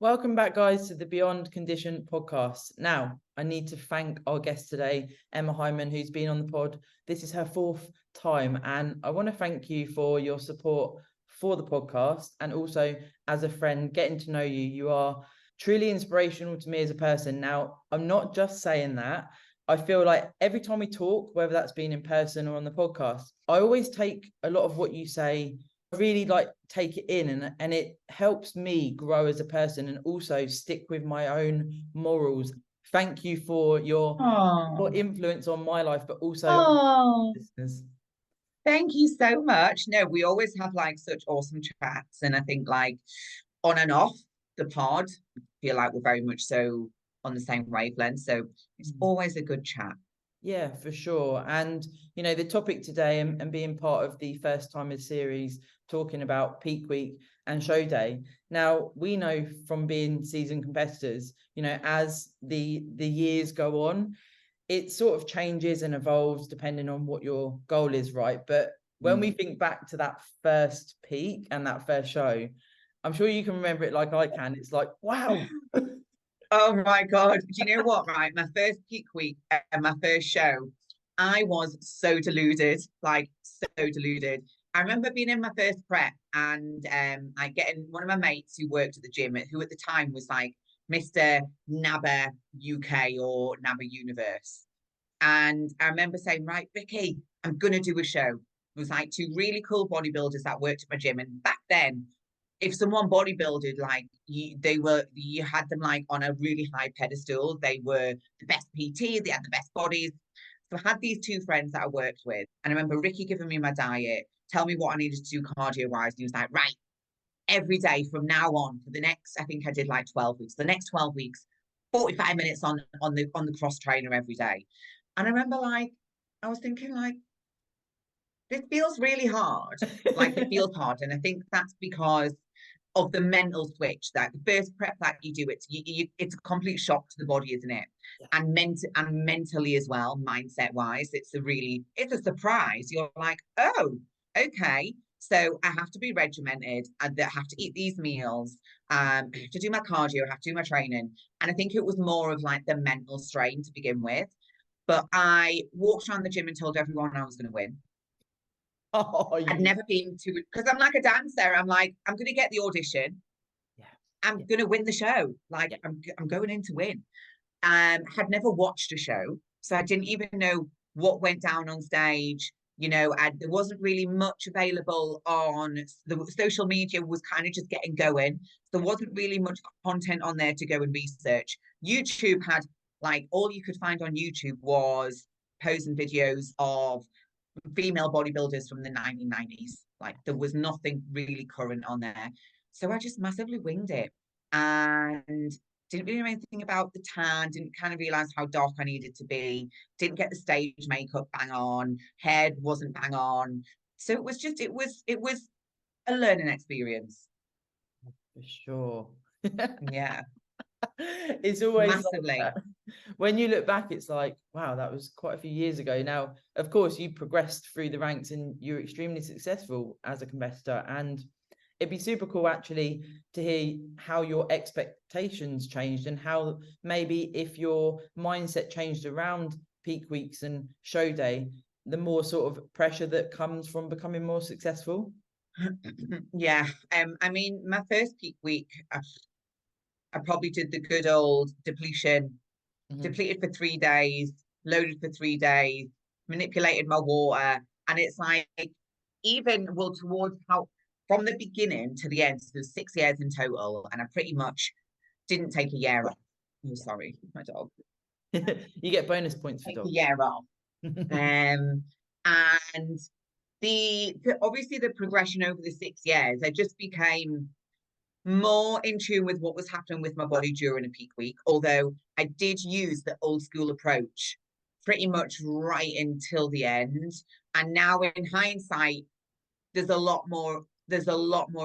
Welcome back, guys, to the Beyond Condition podcast. Now, I need to thank our guest today, Emma Hyndman, who's been on the pod. This is her fourth time, and I want to thank you for your support for the podcast and also as a friend, getting to know you. You are truly inspirational to me as a person. Now, I'm not just saying that. I feel like every time we talk, whether that's been in person or on the podcast, I always take a lot of what you say, really take it in, and it helps me grow as a person and also stick with my own morals. Thank you for your influence on my life, but also listeners. Thank you so much. No, we always have such awesome chats, and I think on and off the pod, I feel like we're very much so on the same wavelength. So it's always a good chat. Yeah, for sure. And, the topic today and being part of the first timers series, talking about peak week and show day. Now, we know from being seasoned competitors, as the years go on, it sort of changes and evolves depending on what your goal is, right? But when we think back to that first peak and that first show, I'm sure you can remember it like I can. It's like, wow. Oh my God. Do you know what, right? My first peak week and my first show, I was so deluded, so deluded. I remember being in my first prep and I getting one of my mates who worked at the gym, who at the time was Mr. NABA UK or NABA Universe. And I remember saying, right, Vicky, I'm going to do a show. It was two really cool bodybuilders that worked at my gym. And back then, if someone bodybuilded, you had them on a really high pedestal. They were the best PT, they had the best bodies. So I had these two friends that I worked with. And I remember Ricky giving me my diet, tell me what I needed to do cardio wise. And he was like, right, every day from now on for the next, I think I did 12 weeks, the next 12 weeks, 45 minutes on the cross trainer every day. And I remember I was thinking this feels really hard. It feels hard. And I think that's because of the mental switch, that the first prep that you do, it's a complete shock to the body, isn't it? Yeah. And mentally as well, mindset wise, it's a surprise. You're like, oh, okay. So I have to be regimented, and I have to eat these meals. I have to do my cardio, I have to do my training. And I think it was more of the mental strain to begin with. But I walked around the gym and told everyone I was going to win. I'd never been to, because I'm like a dancer. I'm going to get the audition. Yeah. I'm going to win the show. I'm going in to win. Had never watched a show, so I didn't even know what went down on stage. There wasn't really much available on the social media, was kind of just getting going. There wasn't really much content on there to go and research. YouTube had all you could find on YouTube was posing videos of female bodybuilders from the 1990s. There was nothing really current on there. So I just massively winged it and didn't really know anything about the tan, didn't kind of realize how dark I needed to be, didn't get the stage makeup bang on, hair wasn't bang on. So it was a learning experience. For sure. Yeah. It's always massively. When you look back, it's like, wow, that was quite a few years ago. Now, of course, you progressed through the ranks and you're extremely successful as a competitor. And it'd be super cool actually to hear how your expectations changed and how maybe if your mindset changed around peak weeks and show day, the more sort of pressure that comes from becoming more successful. Yeah. I mean, my first peak week, I probably did the good old depletion. Depleted for 3 days, loaded for 3 days, manipulated my water. And it's even towards how from the beginning to the end, so there's 6 years in total, and I pretty much didn't take a year off. Oh, sorry, my dog. You get bonus points for take dogs. a year off. And obviously the progression over the 6 years, I just became more in tune with what was happening with my body during a peak week, although I did use the old school approach pretty much right until the end. And now in hindsight, there's a lot more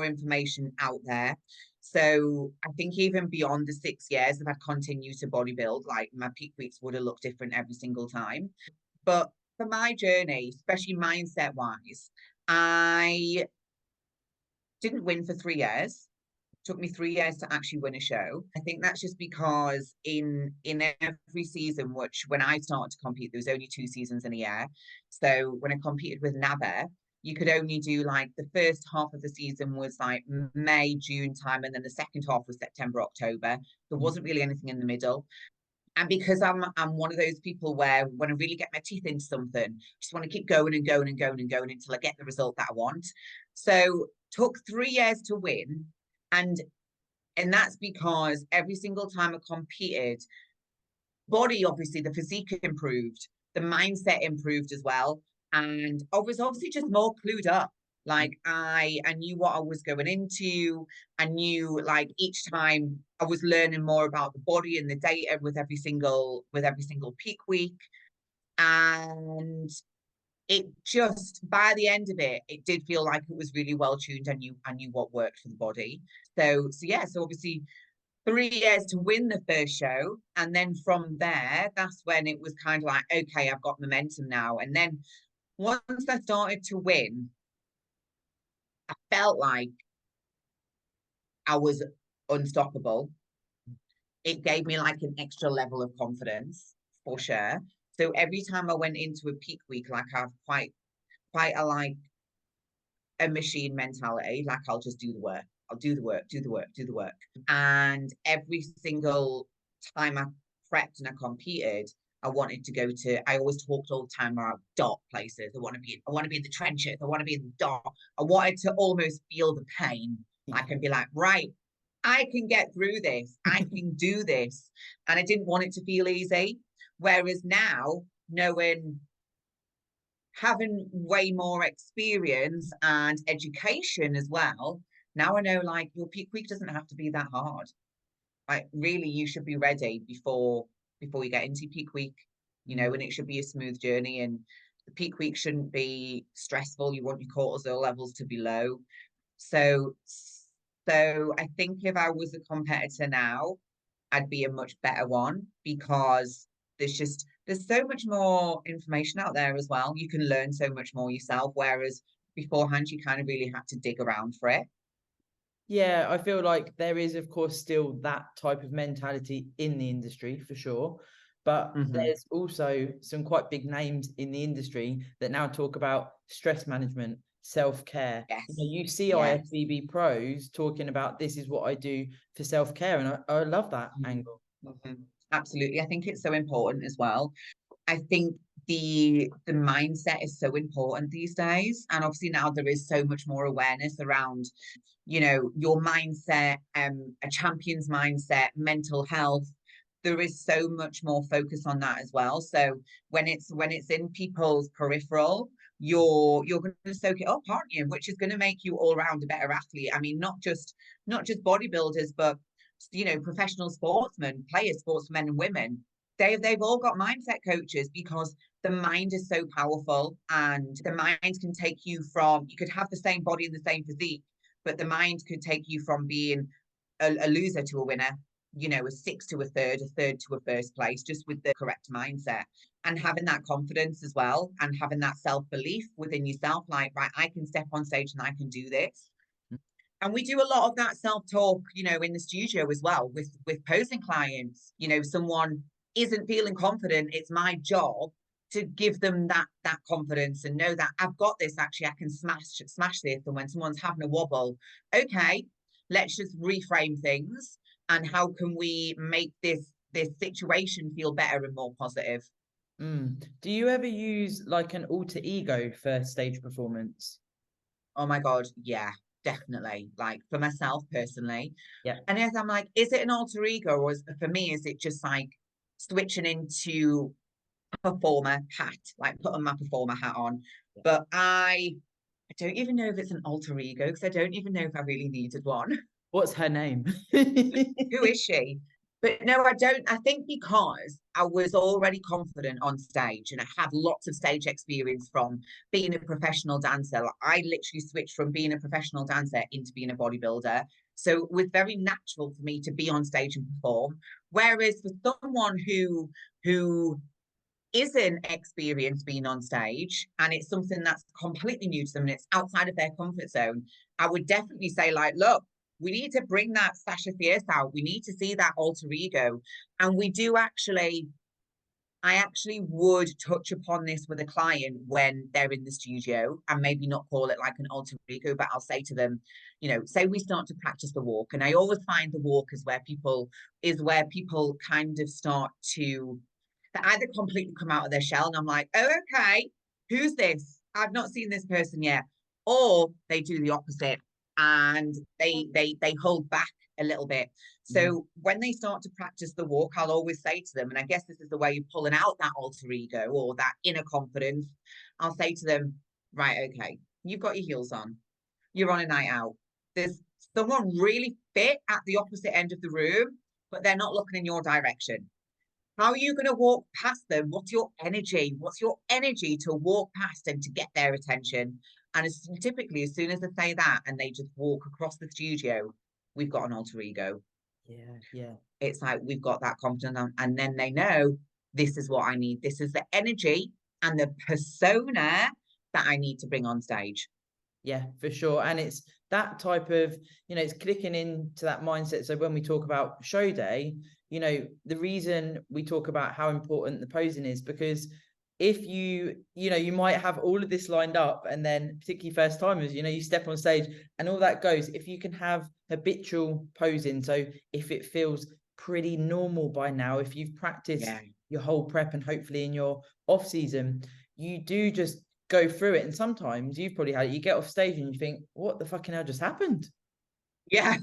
information out there. So I think even beyond the 6 years, if I'd continued to bodybuild, my peak weeks would have looked different every single time. But for my journey, especially mindset wise, I didn't win for 3 years. Took me 3 years to actually win a show. I think that's just because in every season, which when I started to compete, there was only 2 seasons in a year. So when I competed with NABA, you could only do like the first half of the season was like May, June time, and then the second half was September, October. There wasn't really anything in the middle. And because I'm one of those people where when I really get my teeth into something, I just want to keep going and going and going and going until I get the result that I want. So took 3 years to win. And that's because every single time I competed, body, obviously the physique improved, the mindset improved as well. And I was obviously just more clued up. Like I knew what I was going into. I knew like each time I was learning more about the body and the data with every single peak week. And it just by the end of it, it did feel like it was really well tuned. I knew what worked for the body. So obviously 3 years to win the first show. And then from there, that's when it was kind of like, okay, I've got momentum now. And then once I started to win, I felt like I was unstoppable. It gave me like an extra level of confidence for sure. So every time I went into a peak week, like I've quite a like a machine mentality, like I'll just do the work. I'll do the work, do the work, do the work. And every single time I prepped and I competed, I wanted to go to, I always talked all the time about dark places. I want to be in the trenches. I want to be in the dark. I wanted to almost feel the pain. I can be like, right, I can get through this. I can do this. And I didn't want it to feel easy. Whereas now, knowing, having way more experience and education as well, now I know like your peak week doesn't have to be that hard. Like really, you should be ready before you get into peak week, and it should be a smooth journey. And the peak week shouldn't be stressful. You want your cortisol levels to be low. So I think if I was a competitor now, I'd be a much better one because there's so much more information out there as well. You can learn so much more yourself, whereas beforehand you kind of really had to dig around for it. Yeah, I feel like there is, of course, still that type of mentality in the industry for sure. But there's also some quite big names in the industry that now talk about stress management, self-care. Yes. You see IFBB pros talking about this is what I do for self-care. And I love that angle. Absolutely. I think it's so important as well. I think the mindset is so important these days. And obviously now there is so much more awareness around, your mindset, a champion's mindset, mental health. There is so much more focus on that as well. So when it's in people's peripheral, you're going to soak it up, aren't you? Which is going to make you all around a better athlete. I mean, not just bodybuilders, but professional sportsmen, players, sportsmen and women. They've all got mindset coaches because the mind is so powerful, and the mind can take you from, you could have the same body and the same physique, but the mind could take you from being a loser to a winner, a sixth to a third to a first place, just with the correct mindset. And having that confidence as well, and having that self-belief within yourself, like, right, I can step on stage and I can do this. And we do a lot of that self-talk, in the studio as well with posing clients. Someone isn't feeling confident, it's my job to give them that confidence and know that I've got this, actually I can smash this. And when someone's having a wobble, okay, let's just reframe things, and how can we make this situation feel better and more positive. Do you ever use like an alter ego for stage performance? Oh my god, yeah, definitely. Like for myself personally, Yeah. And as I'm like, is it an alter ego, or for me, is it just like switching into performer hat, like putting my performer hat on? But I don't even know if it's an alter ego, because I don't even know if I really needed one. What's her name? Who is she? But no, I don't. I think because I was already confident on stage and I had lots of stage experience from being a professional dancer. Like, I literally switched from being a professional dancer into being a bodybuilder. So it was very natural for me to be on stage and perform. Whereas for someone who isn't experienced being on stage, and it's something that's completely new to them and it's outside of their comfort zone, I would definitely say, like, look, we need to bring that Sasha Fierce out. We need to see that alter ego. And we do actually, I actually would touch upon this with a client when they're in the studio, and maybe not call it like an alter ego, but I'll say to them, say we start to practice the walk. And I always find the walk is where people kind of start to, they either completely come out of their shell and I'm like, oh, okay, who's this? I've not seen this person yet. Or they do the opposite and they hold back a little bit. So when they start to practice the walk, I'll always say to them, and I guess this is the way of pulling out that alter ego or that inner confidence. I'll say to them, right, okay, you've got your heels on. You're on a night out. There's someone really fit at the opposite end of the room, but they're not looking in your direction. How are you going to walk past them? What's your energy? What's your energy to walk past and to get their attention? And typically, as soon as they say that and they just walk across the studio, we've got an alter ego. Yeah. It's like we've got that confidence, and then they know this is what I need. This is the energy and the persona that I need to bring on stage. Yeah, for sure. And it's that type of, it's clicking into that mindset. So when we talk about show day, the reason we talk about how important the posing is because if you might have all of this lined up, and then particularly first timers, you step on stage and all that goes. If you can have habitual posing, so if it feels pretty normal by now, if you've practiced your whole prep and hopefully in your off season, you do just go through it. And sometimes you've probably had it, you get off stage and you think, what the fucking hell just happened? Yeah.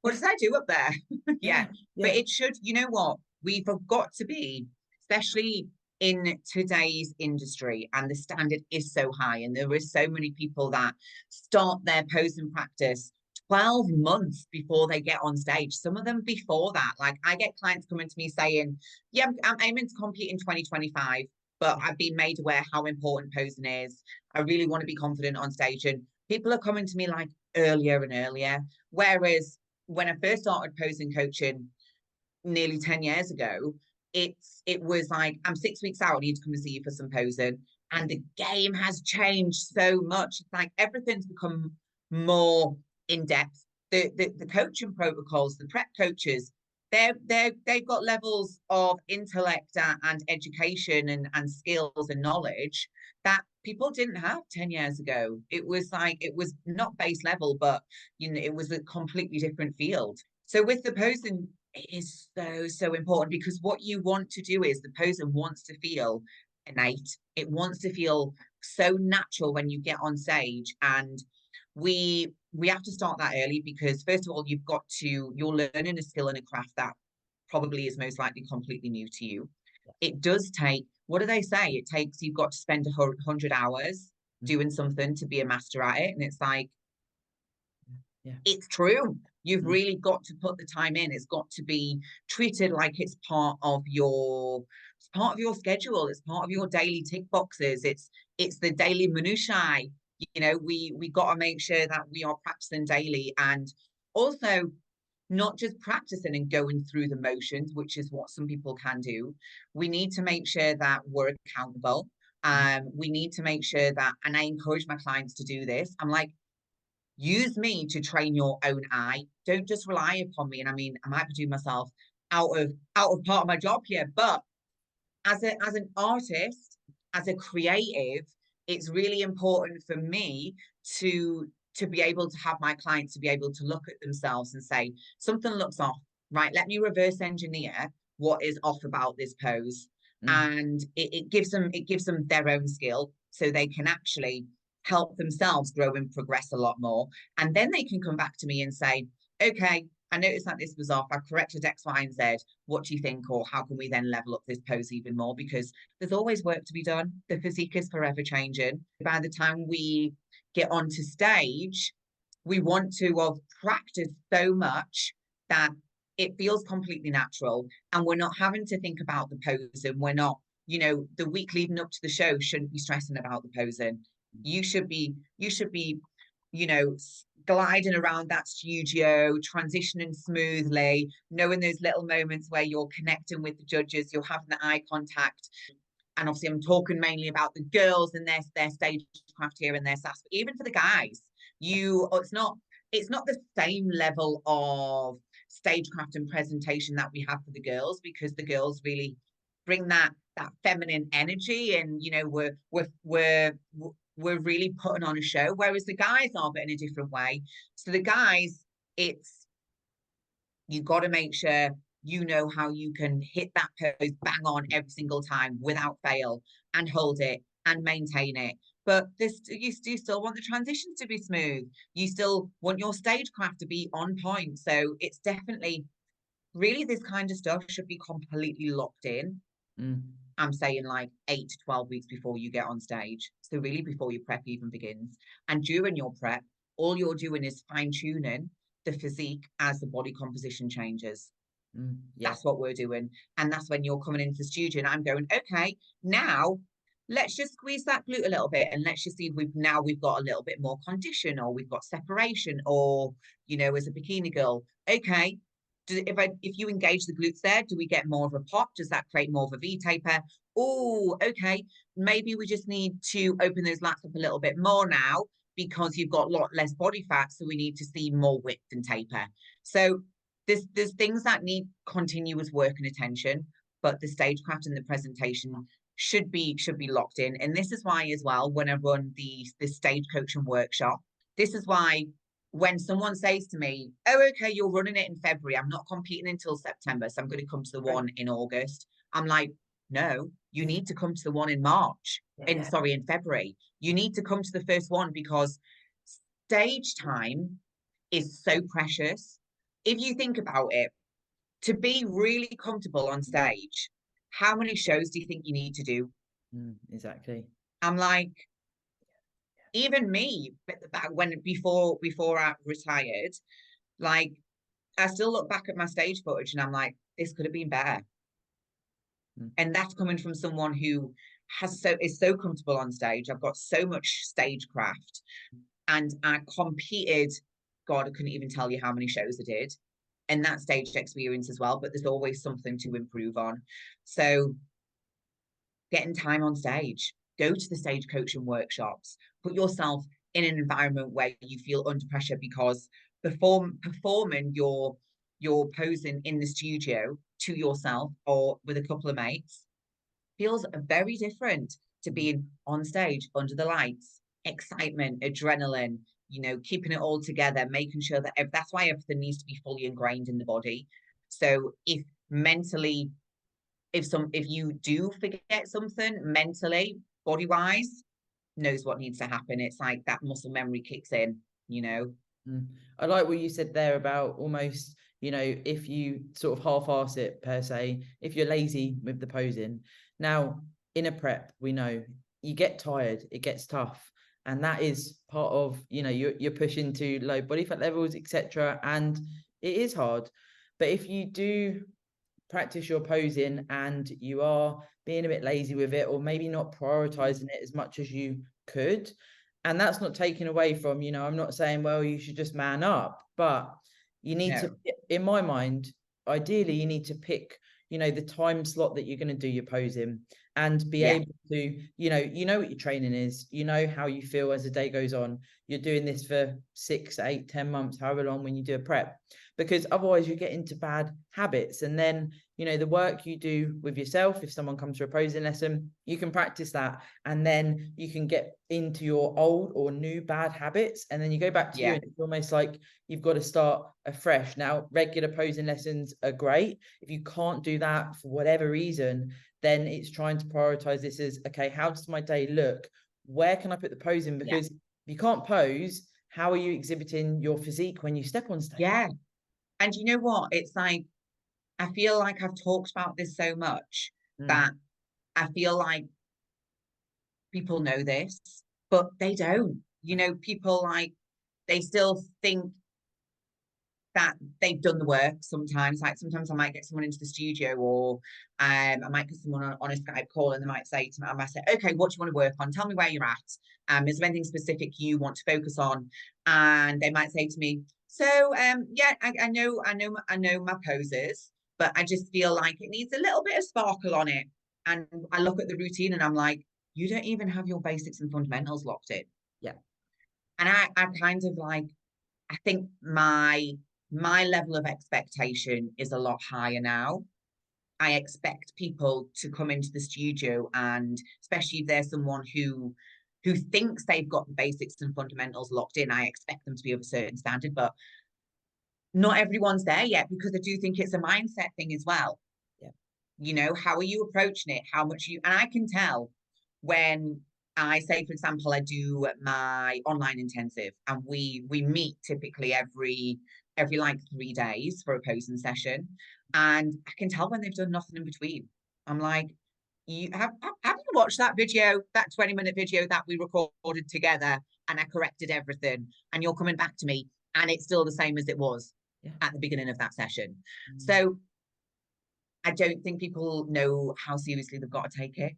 What did I do up there? yeah. But it should, what? We've got to be, especially in today's industry, and the standard is so high, and there are so many people that start their posing practice 12 months before they get on stage. Some of them before that. Like I get clients coming to me saying, yeah, I'm aiming to compete in 2025, but I've been made aware how important posing is. I really want to be confident on stage. And people are coming to me like earlier and earlier. Whereas when I first started posing coaching nearly 10 years ago, it was like, I'm 6 weeks out, I need to come and see you for some posing. And the game has changed so much. It's like everything's become more in depth. The coaching protocols, the prep coaches, they've got levels of intellect and education and skills and knowledge that people didn't have 10 years ago. It was not base level, but it was a completely different field. So with the posing, it is so important, because what you want to do is the poser wants to feel innate. It wants to feel so natural when you get on stage. And we have to start that early, because first of all, you're learning a skill and a craft that probably is most likely completely new to you. It does take, what do they say? You've got to spend 100 hours doing something to be a master at it. And it's like, it's true. You've really got to put the time in. It's got to be treated like it's part of your schedule. It's part of your daily tick boxes. It's the daily minutiae. We got to make sure that we are practicing daily, and also not just practicing and going through the motions, which is what some people can do. We need to make sure that we're accountable. We need to make sure that, and I encourage my clients to do this. I'm like, use me to train your own eye. Don't just rely upon me. And I mean, I might be doing myself out of part of my job here, but as an artist, as a creative, it's really important for me to be able to have my clients to be able to look at themselves and say, something looks off, right? Let me reverse engineer what is off about this pose. And it gives them their own skill, so they can actually help themselves grow and progress a lot more. And then they can come back to me and say, okay, I noticed that this was off. I corrected X, Y, and Z. What do you think? Or how can we then level up this pose even more? Because there's always work to be done. The physique is forever changing. By the time we get onto stage, we want to have practiced so much that it feels completely natural, and we're not having to think about the posing. We're not, the week leading up to the show shouldn't be stressing about the posing. You should be, gliding around that studio, transitioning smoothly, knowing those little moments where you're connecting with the judges, you're having the eye contact. And obviously I'm talking mainly about the girls and their stagecraft here and their sass, but even for the guys, it's not it's not the same level of stagecraft and presentation that we have for the girls, because the girls really bring that feminine energy, and you know, we're really putting on a show, whereas the guys are, but in a different way. So the guys, it's, you got to make sure you know how you can hit that pose bang on every single time without fail, and hold it and maintain it. But this, you still want the transitions to be smooth. You still want your stagecraft to be on point. So it's definitely, really, this kind of stuff should be completely locked in. I'm saying like 8 to 12 weeks before you get on stage. So really before your prep even begins. And during your prep, all you're doing is fine tuning the physique as the body composition changes. Yeah. That's what we're doing. And that's when you're coming into the studio and I'm going, okay, now let's just squeeze that glute a little bit, and let's just see if we've got a little bit more condition, or we've got separation, or, you know, as a bikini girl, okay, if you engage the glutes there, do we get more of a pop? Does that create more of a V taper? Oh, okay, maybe we just need to open those lats up a little bit more now, because you've got a lot less body fat, so we need to see more width and taper. So there's things that need continuous work and attention, but the stagecraft and the presentation should be locked in. And this is why as well, when I run the stage coaching workshop, this is why when someone says to me, oh, okay, you're running it in February, I'm not competing until September, so I'm going to come to the one in August. I'm like, no, you need to come to the one in March, in February. You need to come to the first one, because stage time is so precious. If you think about it, to be really comfortable on stage, how many shows do you think you need to do? Exactly. I'm like, even me, back when before I retired, like, I still look back at my stage footage and I'm like, this could have been better. And that's coming from someone who is so comfortable on stage. I've got so much stagecraft, and I competed. God, I couldn't even tell you how many shows I did, and that stage experience as well. But there's always something to improve on. So getting time on stage, go to the stage coaching workshops, put yourself in an environment where you feel under pressure, because performing your posing in the studio to yourself or with a couple of mates feels very different to being on stage under the lights, excitement, adrenaline, you know, keeping it all together, making sure that that's why everything needs to be fully ingrained in the body. So if mentally, if you do forget something mentally, body wise, knows what needs to happen. It's like that muscle memory kicks in, you know. I like what you said there about almost, you know, if you sort of half-ass it per se, if you're lazy with the posing. Now, in a prep, we know you get tired, it gets tough, and that is part of, you know, you're pushing to low body fat levels, etc., and it is hard. But if you do practice your posing and you are being a bit lazy with it, or maybe not prioritizing it as much as you could, and that's not taken away from, you know, I'm not saying, well, you should just man up, but you need to, in my mind, ideally you need to pick, you know, the time slot that you're going to do your posing, and be able to, you know what your training is, you know how you feel as the day goes on. You're doing this for 6, 8, 10 months, however long, when you do a prep, because otherwise you get into bad habits. And then, you know, the work you do with yourself, if someone comes to a posing lesson, you can practice that, and then you can get into your old or new bad habits, and then you go back to you, and it's almost like you've got to start afresh. Now, regular posing lessons are great. If you can't do that for whatever reason, then it's trying to prioritize this as, okay, how does my day look? Where can I put the posing? Because if you can't pose, how are you exhibiting your physique when you step on stage? And you know what? It's like, I feel like I've talked about this so much that I feel like people know this, but they don't. You know, people, like, they still think that they've done the work sometimes. Like, sometimes I might get someone into the studio, or I might get someone on a Skype call, and they might say to me, I might say, okay, what do you want to work on? Tell me where you're at. Is there anything specific you want to focus on? And they might say to me, so I know my poses, but I just feel like it needs a little bit of sparkle on it. And I look at the routine and I'm like, you don't even have your basics and fundamentals locked in. Yeah. And I kind of like, I think my level of expectation is a lot higher now. I expect people to come into the studio, and especially if there's someone who thinks they've got the basics and fundamentals locked in, I expect them to be of a certain standard, but not everyone's there yet, because I do think it's a mindset thing as well. Yeah. You know, how are you approaching it? How much you, and I can tell when I say, for example, I do my online intensive, and we meet typically every like 3 days for a posing session, and I can tell when they've done nothing in between. I'm like, you have you watched that video, that 20-minute video that we recorded together, and I corrected everything, and you're coming back to me, and it's still the same as it was at the beginning of that session. So I don't think people know how seriously they've got to take it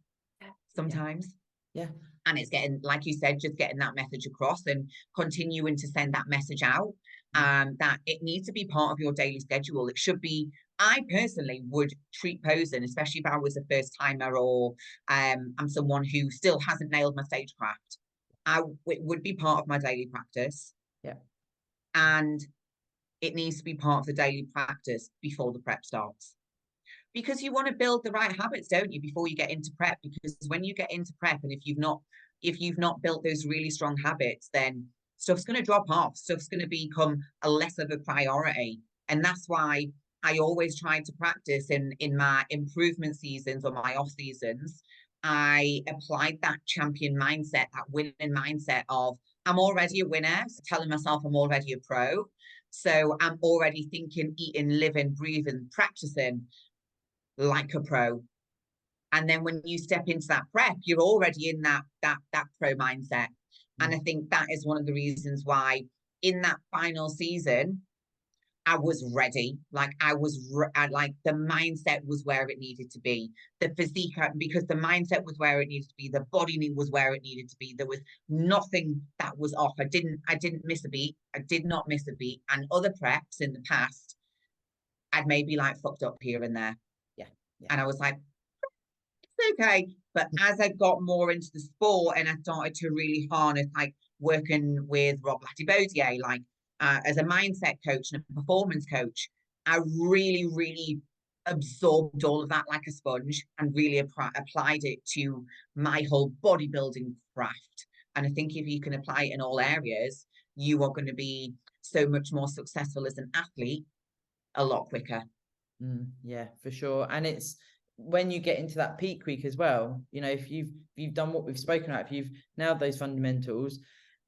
sometimes. Yeah. And it's getting, like you said, just getting that message across and continuing to send that message out, that it needs to be part of your daily schedule. It should be, I personally would treat posing, especially if I was a first timer, or I'm someone who still hasn't nailed my stagecraft. It would be part of my daily practice. Yeah. And it needs to be part of the daily practice before the prep starts. Because you want to build the right habits, don't you, before you get into prep? Because when you get into prep, and if you've not built those really strong habits, then stuff's going to drop off. Stuff's going to become a less of a priority. And that's why I always try to practice in my improvement seasons or my off seasons. I applied that champion mindset, that winning mindset of, I'm already a winner, so telling myself I'm already a pro. So I'm already thinking, eating, living, breathing, practicing like a pro. And then when you step into that prep, you're already in that pro mindset. And I think that is one of the reasons why in that final season, I was ready. Like like the mindset was where it needed to be. The physique, because the mindset was where it needed to be. The body was where it needed to be. There was nothing that was off. I didn't miss a beat. I did not miss a beat. And other preps in the past, I'd maybe like fucked up here and there. Yeah. And I was like, it's okay. But as I got more into the sport and I started to really harness, like working with Rob Latibodier, like as a mindset coach and a performance coach, I really, really absorbed all of that like a sponge, and really applied it to my whole bodybuilding craft. And I think if you can apply it in all areas, you are going to be so much more successful as an athlete a lot quicker. Yeah, for sure. And it's when you get into that peak week as well, you know, if you've done what we've spoken about, if you've nailed those fundamentals,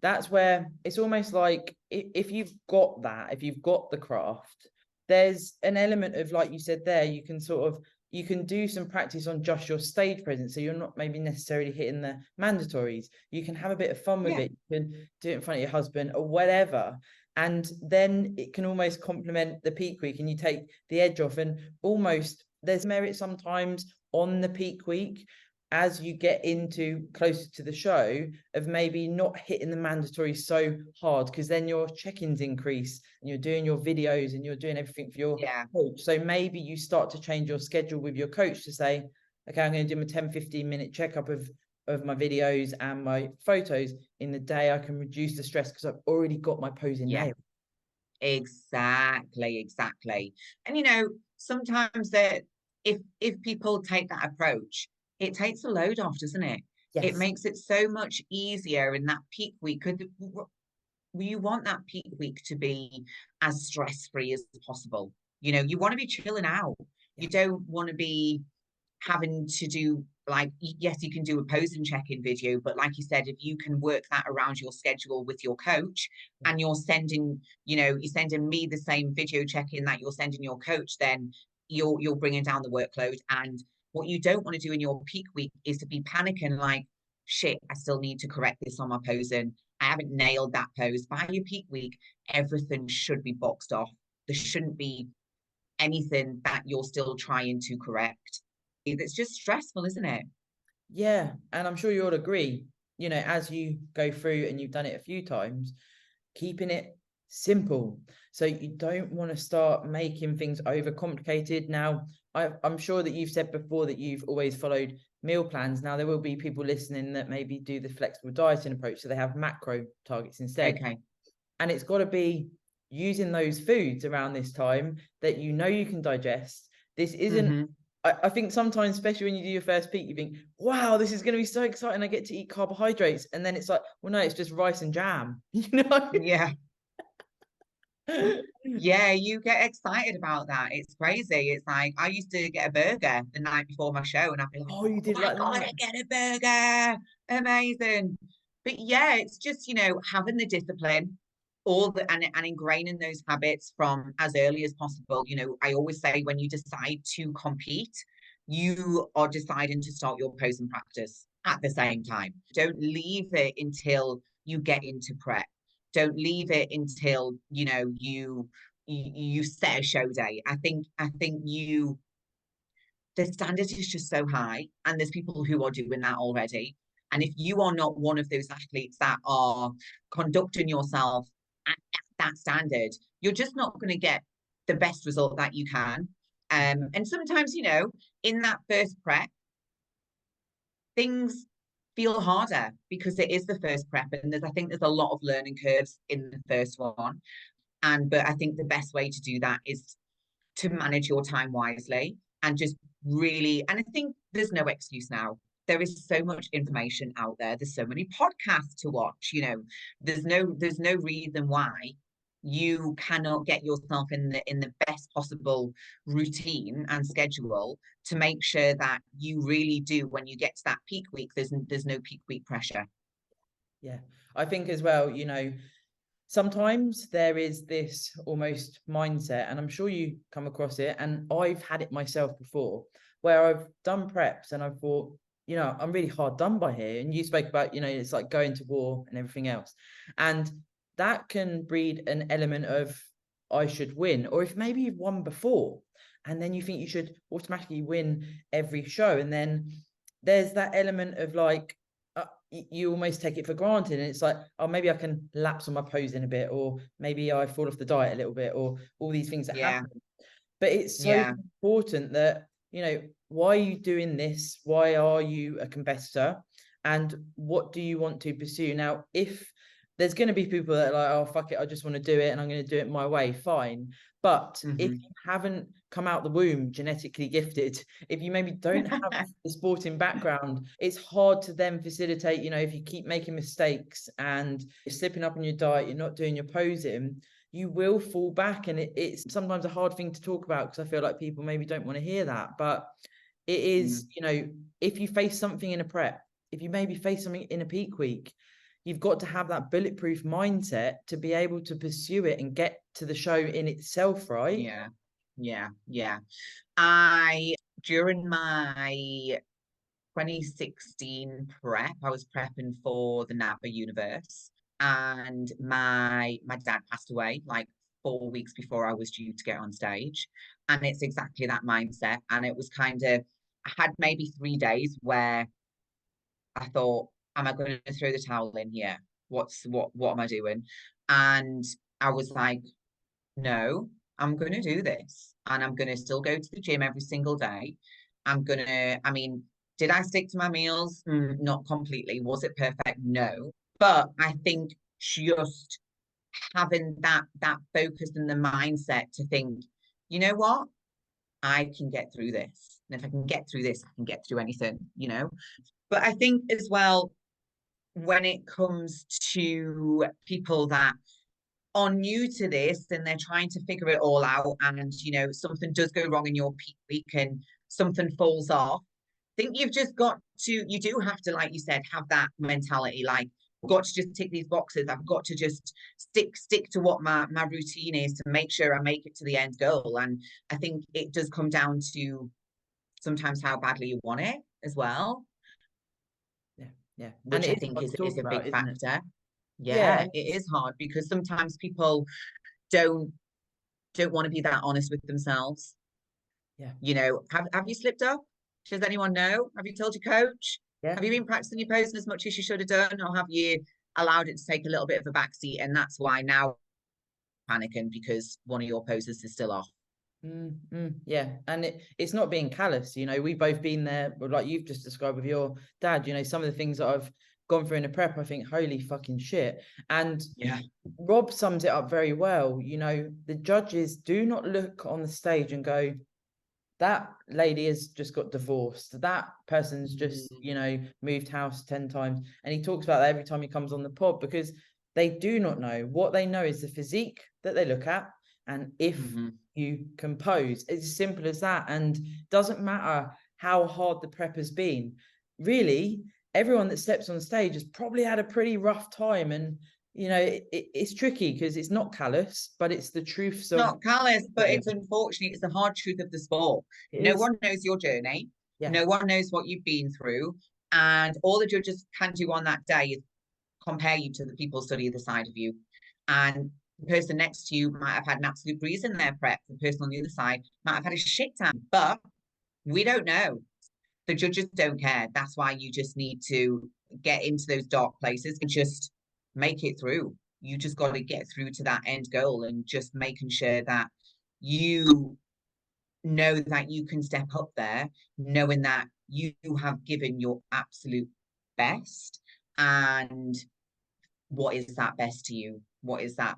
that's where it's almost like if you've got that, if you've got the craft, there's an element of, like you said there, you can do some practice on just your stage presence. So you're not maybe necessarily hitting the mandatories. You can have a bit of fun with it. You can do it in front of your husband or whatever. And then it can almost complement the peak week, and you take the edge off, and almost there's merit sometimes on the peak week as you get into closer to the show of maybe not hitting the mandatory so hard, because then your check-ins increase and you're doing your videos and you're doing everything for your coach. So maybe you start to change your schedule with your coach to say, okay, I'm going to do my 10-15 minute checkup of my videos and my photos in the day. I can reduce the stress because I've already got my posing nailed. Exactly. And you know, sometimes that if people take that approach, it takes a load off, doesn't it? Yes. It makes it so much easier in that peak week. Because you want that peak week to be as stress-free as possible. You know, you want to be chilling out. You don't want to be having to do, like, yes, you can do a posing check-in video, but like you said, if you can work that around your schedule with your coach, and you're sending me the same video check-in that you're sending your coach, then you're bringing down the workload. And what you don't want to do in your peak week is to be panicking like, shit, I still need to correct this on my posing. I haven't nailed that pose. By your peak week, everything should be boxed off. There shouldn't be anything that you're still trying to correct. It's just stressful, isn't it? Yeah, and I'm sure you'll agree, you know, as you go through and you've done it a few times, keeping it simple. So you don't want to start making things overcomplicated. Now, I'm sure that you've said before that you've always followed meal plans. Now, there will be people listening that maybe do the flexible dieting approach, so they have macro targets instead. Okay. And it's got to be using those foods around this time that you know you can digest. This isn't, I think sometimes, especially when you do your first peak, you think, wow, this is going to be so exciting. I get to eat carbohydrates. And then it's like, well, no, it's just rice and jam, you know? Yeah. Yeah, you get excited about that. It's crazy. It's like I used to get a burger the night before my show, and I'd be like, Oh, you "Oh did my like God, that? I get a burger! Amazing!" But yeah, it's just having the discipline, and ingraining those habits from as early as possible. I always say when you decide to compete, you are deciding to start your posing practice at the same time. Don't leave it until you get into prep. Don't leave it until you set a show day. I think the standard is just so high, and there's people who are doing that already. And if you are not one of those athletes that are conducting yourself at that standard, you're just not going to get the best result that you can. And sometimes, in that first prep, things feel harder because it is the first prep, and I think there's a lot of learning curves in the first one. But I think the best way to do that is to manage your time wisely and just really, and I think there's no excuse now. There is so much information out there. There's so many podcasts to watch. There's no reason why you cannot get yourself in the best possible routine and schedule to make sure that you really do, when you get to that peak week, there's no peak week pressure. Yeah, I think as well, sometimes there is this almost mindset, and I'm sure you come across it, and I've had it myself before, where I've done preps and I've thought, I'm really hard done by here. And you spoke about, it's like going to war and everything else. And that can breed an element of I should win, or if maybe you've won before, and then you think you should automatically win every show. And then there's that element of like, you almost take it for granted, and it's like, oh, maybe I can lapse on my posing a bit, or maybe I fall off the diet a little bit, or all these things that happen. But it's so important that, why are you doing this? Why are you a competitor? And what do you want to pursue? Now, if there's going to be people that are like, oh, fuck it, I just want to do it and I'm going to do it my way, fine. But if you haven't come out the womb genetically gifted, if you maybe don't have the sporting background, it's hard to then facilitate, if you keep making mistakes and you're slipping up on your diet, you're not doing your posing, you will fall back. And it's sometimes a hard thing to talk about, because I feel like people maybe don't want to hear that. But it is, if you face something in a prep, if you maybe face something in a peak week, you've got to have that bulletproof mindset to be able to pursue it and get to the show in itself, right? Yeah. During my 2016 prep, I was prepping for the NABA universe, and my dad passed away like 4 weeks before I was due to get on stage. And it's exactly that mindset. And it was kind of, I had maybe 3 days where I thought, am I going to throw the towel in here? What am I doing? And I was like, no, I'm going to do this, and I'm going to still go to the gym every single day. I mean, did I stick to my meals? Not completely. Was it perfect? No. But I think just having that focus and the mindset to think, you know what? I can get through this. And if I can get through this, I can get through anything. But I think as well, when it comes to people that are new to this and they're trying to figure it all out, and something does go wrong in your peak week and something falls off, I think you do have to, like you said, have that mentality, like, I've got to just tick these boxes. I've got to just stick to what my routine is to make sure I make it to the end goal. And I think it does come down to sometimes how badly you want it as well. Yeah. Which I think is a big factor. Yeah, it is hard because sometimes people don't want to be that honest with themselves. Yeah. Have you slipped up? Does anyone know? Have you told your coach? Yeah. Have you been practicing your posing as much as you should have done, or have you allowed it to take a little bit of a backseat, and that's why now panicking because one of your poses is still off? Yeah, and it's not being callous. We've both been there, like you've just described with your dad. Some of the things that I've gone through in a prep, I think, holy fucking shit. And yeah, Rob sums it up very well. You know, the judges do not look on the stage and go, that lady has just got divorced. That person's just, you know, moved house 10 times. And he talks about that every time he comes on the pod, because they do not know. What they know is the physique that they look at, and if you compose. It's as simple as that. And doesn't matter how hard the prep has been. Really, everyone that steps on stage has probably had a pretty rough time. And you know, it's tricky because it's not callous, but it's the truths of not callous, but it's unfortunately, it's the hard truth of the sport. No one knows your journey. Yeah. No one knows what you've been through. And all the judges can do on that day is compare you to the people study the side of you. And the person next to you might have had an absolute breeze in their prep. The person on the other side might have had a shit time, but we don't know. The judges don't care. That's why you just need to get into those dark places and just make it through. You just got to get through to that end goal, and just making sure that you know that you can step up there, knowing that you have given your absolute best. And what is that best to you? What is that,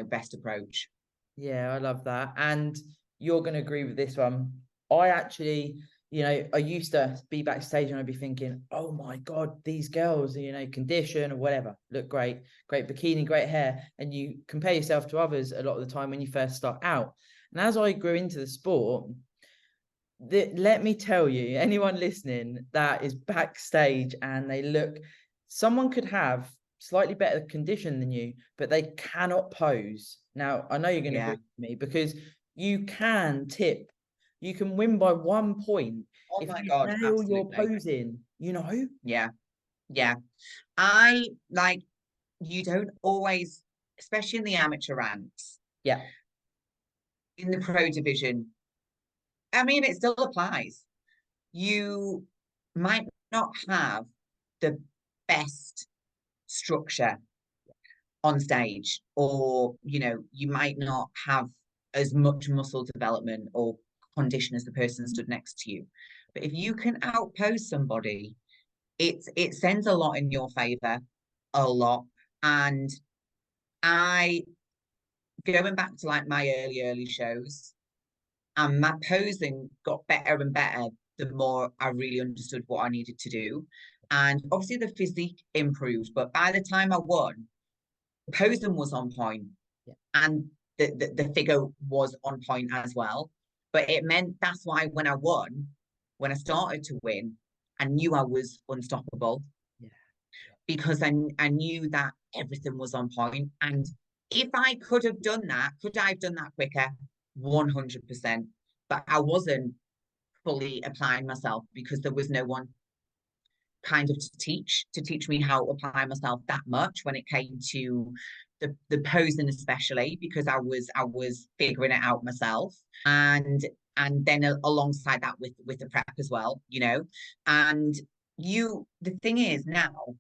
best approach? Yeah, I love that. And you're going to agree with this one. I actually, I used to be backstage and I'd be thinking, oh my God, these girls, condition or whatever, look great, great bikini, great hair. And you compare yourself to others a lot of the time when you first start out. And as I grew into the sport, let me tell you, anyone listening that is backstage and someone could have slightly better condition than you, but they cannot pose. Now, I know you're going to agree with me, because you can tip. You can win by 1 point if you nail absolutely. your posing, Yeah. You don't always, especially in the amateur ranks. Yeah. In the pro division, I mean, it still applies. You might not have the best structure on stage, or you might not have as much muscle development or condition as the person stood next to you, but if you can outpose somebody, it sends a lot in your favor, a lot. And I, going back to like my early shows, and my posing got better and better the more I really understood what I needed to do. And obviously the physique improved, but by the time I won, posing was on point, and the figure was on point as well. But it meant that's why when I started to win, I knew I was unstoppable, because I knew that everything was on point. And if I could have done that, could I have done that quicker? 100%. But I wasn't fully applying myself, because there was no one kind of to teach me how to apply myself that much when it came to the posing, especially because I was figuring it out myself. And then alongside that with the prep as well, and the thing is, now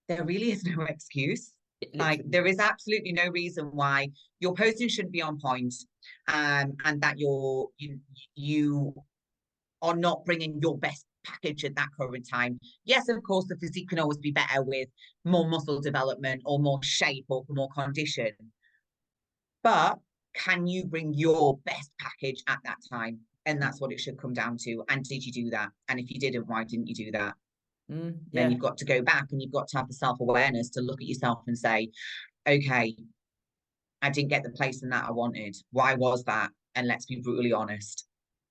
there really is no excuse. Like, there is absolutely no reason why your posing shouldn't be on point, and that you are not bringing your best package at that current time. Yes, of course, the physique can always be better with more muscle development or more shape or more condition. But can you bring your best package at that time? And that's what it should come down to. And did you do that? And if you didn't, why didn't you do that? Then you've got to go back, and you've got to have the self-awareness to look at yourself and say, okay, I didn't get the placing that I wanted. Why was that? And let's be brutally honest.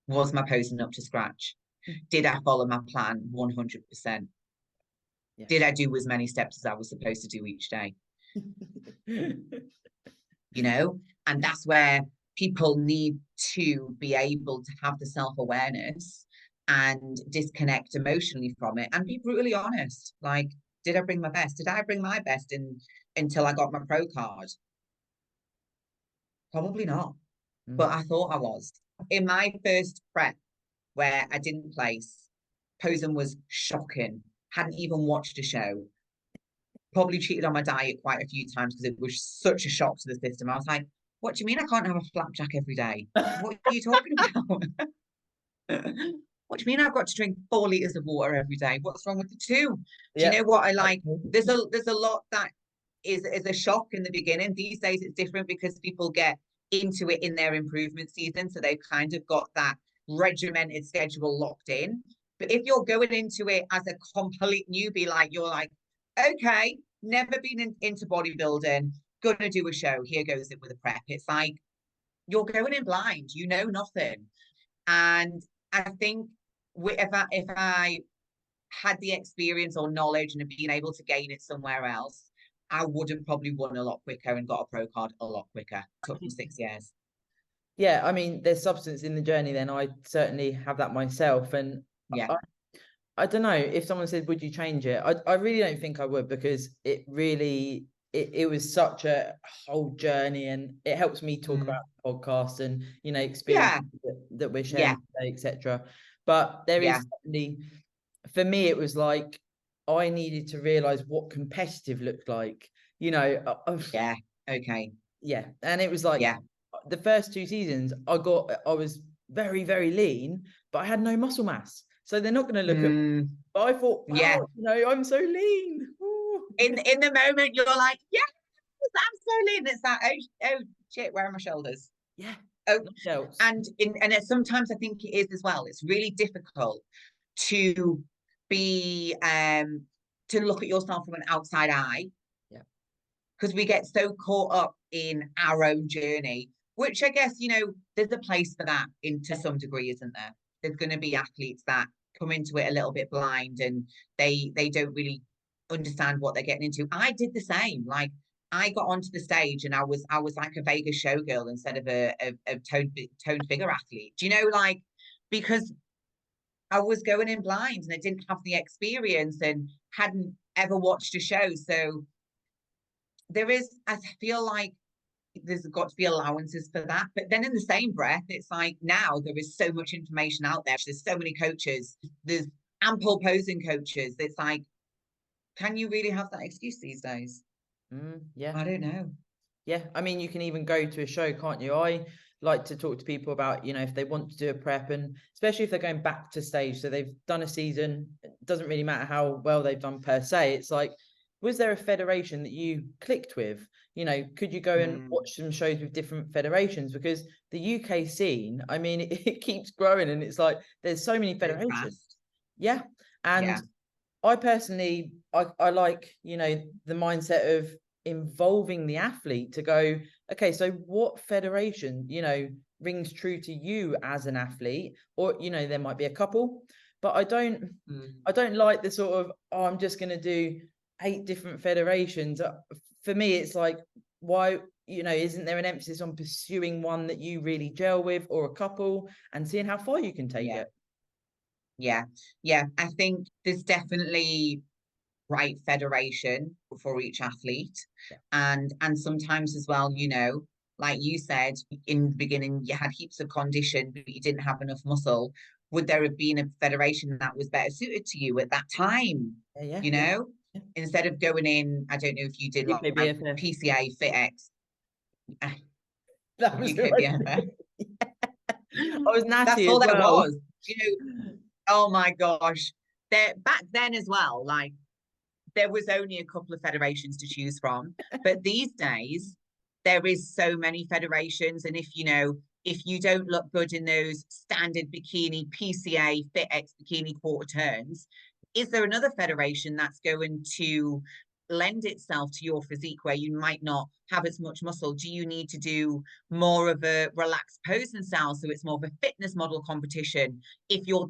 Was my posing up to scratch? Did I follow my plan 100%? Yeah. Did I do as many steps as I was supposed to do each day? And that's where people need to be able to have the self-awareness and disconnect emotionally from it and be brutally honest. Like, did I bring my best? Did I bring my best until I got my pro card? Probably not. But I thought I was. In my first prep, where I didn't place, posing was shocking. Hadn't even watched a show. Probably cheated on my diet quite a few times because it was such a shock to the system. I was like, what do you mean I can't have a flapjack every day? What are you talking about? what do you mean I've got to drink 4 liters of water every day? What's wrong with the two? Do you Yeah. know what I like? There's a lot that is a shock in the beginning. These days it's different because people get into it in their improvement season. So they've kind of got that regimented schedule locked in. But if you're going into it as a complete newbie, like you're like, okay, never been into bodybuilding, gonna do a show, here goes it with a prep. It's like you're going in blind, you know nothing. And I think if I had the experience or knowledge and have been able to gain it somewhere else, I would have probably won a lot quicker and got a pro card a lot quicker. Took me 6 years. Yeah, I mean, there's substance in the journey then. I certainly have that myself. And Yeah. I don't know if someone said, would you change it? I really don't think I would, because it really, it was such a whole journey, and it helps me talk about the podcast and, you know, experience that we're sharing today, etc. But there is certainly, for me, it was like, I needed to realize what competitive looked like, you know. Yeah. Okay. Yeah. And it was like, the first 2 seasons, I was very, very lean, but I had no muscle mass. So they're not going to look at me. But I thought, wow, you know, I'm so lean. Ooh. In the moment, you're like, yes, I'm so lean. It's like, oh shit, where are my shoulders? Yeah. Oh, and sometimes I think it is as well. It's really difficult to be to look at yourself from an outside eye. Yeah. Because we get so caught up in our own journey, which I guess, you know, there's a place for that to some degree, isn't there? There's going to be athletes that come into it a little bit blind and they don't really understand what they're getting into. I did the same. Like, I got onto the stage and I was like a Vegas showgirl instead of a toned figure athlete. Do you know, like, because I was going in blind and I didn't have the experience and hadn't ever watched a show. So there is, I feel like there's got to be allowances for that. But then in the same breath, it's like, now there is so much information out there. There's so many coaches. There's ample posing coaches. It's like, can you really have that excuse these days? Yeah. I don't know. Yeah. I mean, you can even go to a show, can't you? I like to talk to people about, you know, if they want to do a prep, and especially if they're going back to stage. So they've done a season. It doesn't really matter how well they've done per se. It's like, was there a federation that you clicked with? You know, could you go and watch some shows with different federations? Because the UK scene, I mean, it keeps growing, and it's like, there's so many federations. Yeah. And I personally, I like, you know, the mindset of involving the athlete to go, okay, so what federation, you know, rings true to you as an athlete? Or, you know, there might be a couple, but I don't like the sort of, oh, I'm just going to do 8 different federations. For me, it's like, why, you know, isn't there an emphasis on pursuing one that you really gel with, or a couple, and seeing how far you can take it? Yeah. I think there's definitely right federation for each athlete. And sometimes as well, you know, like you said in the beginning, you had heaps of condition, but you didn't have enough muscle. Would there have been a federation that was better suited to you at that time? You know, instead of going in, I don't know if you did like PCA FitX. That was I was natty. That's all as there well. was. You know, oh my gosh. There back then as well, like, there was only a couple of federations to choose from. But these days, there is so many federations. And if you don't look good in those standard bikini, PCA, FitX bikini quarter turns, is there another federation that's going to lend itself to your physique where you might not have as much muscle? Do you need to do more of a relaxed posing style, so it's more of a fitness model competition? If you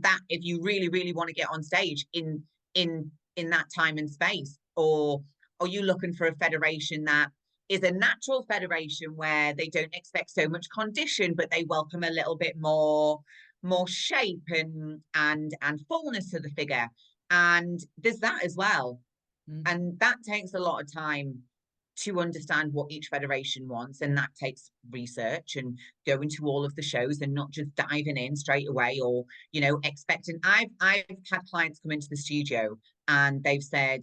really, really want to get on stage in that time and space, or are you looking for a federation that is a natural federation where they don't expect so much condition, but they welcome a little bit more shape and fullness to the figure? And there's that as well. And that takes a lot of time to understand what each federation wants, and that takes research and going to all of the shows and not just diving in straight away, or, you know, expecting. I've had clients come into the studio and they've said,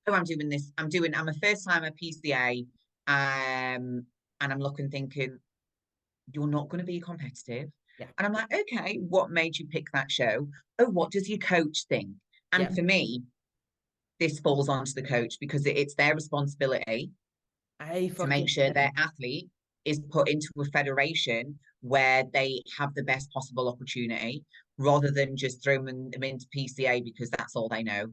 oh, I'm doing this, I'm a first timer PCA, and I'm thinking, you're not going to be competitive. Yeah. And I'm like, okay, what made you pick that show? Oh, what does your coach think? Yeah. And for me, this falls onto the coach because it's their responsibility A to make fucking sure their athlete is put into a federation where they have the best possible opportunity rather than just throw them into PCA because that's all they know.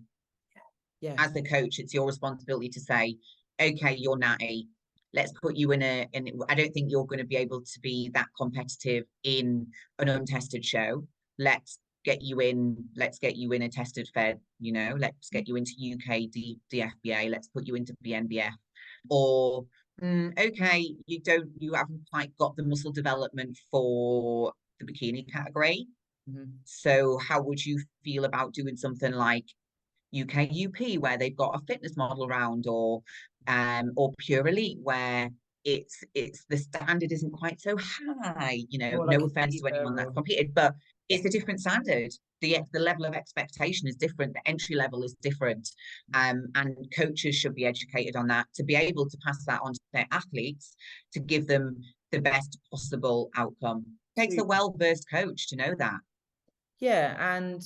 yeah. As the coach, it's your responsibility to say, okay, you're natty. Let's put you in I don't think you're going to be able to be that competitive in an untested show. Let's get you in a tested fed, let's get you into UK DFBA, let's put you into BNBF. Or okay, you haven't quite got the muscle development for the bikini category. Mm-hmm. So how would you feel about doing something like UK UP where they've got a fitness model around, or Pure Elite where it's the standard isn't quite so high. More like No a offense to teaser anyone that's or competed, but it's a different standard. The level of expectation is different. The entry level is different, and coaches should be educated on that to be able to pass that on to their athletes to give them the best possible outcome. It takes a well-versed coach to know that. yeah, and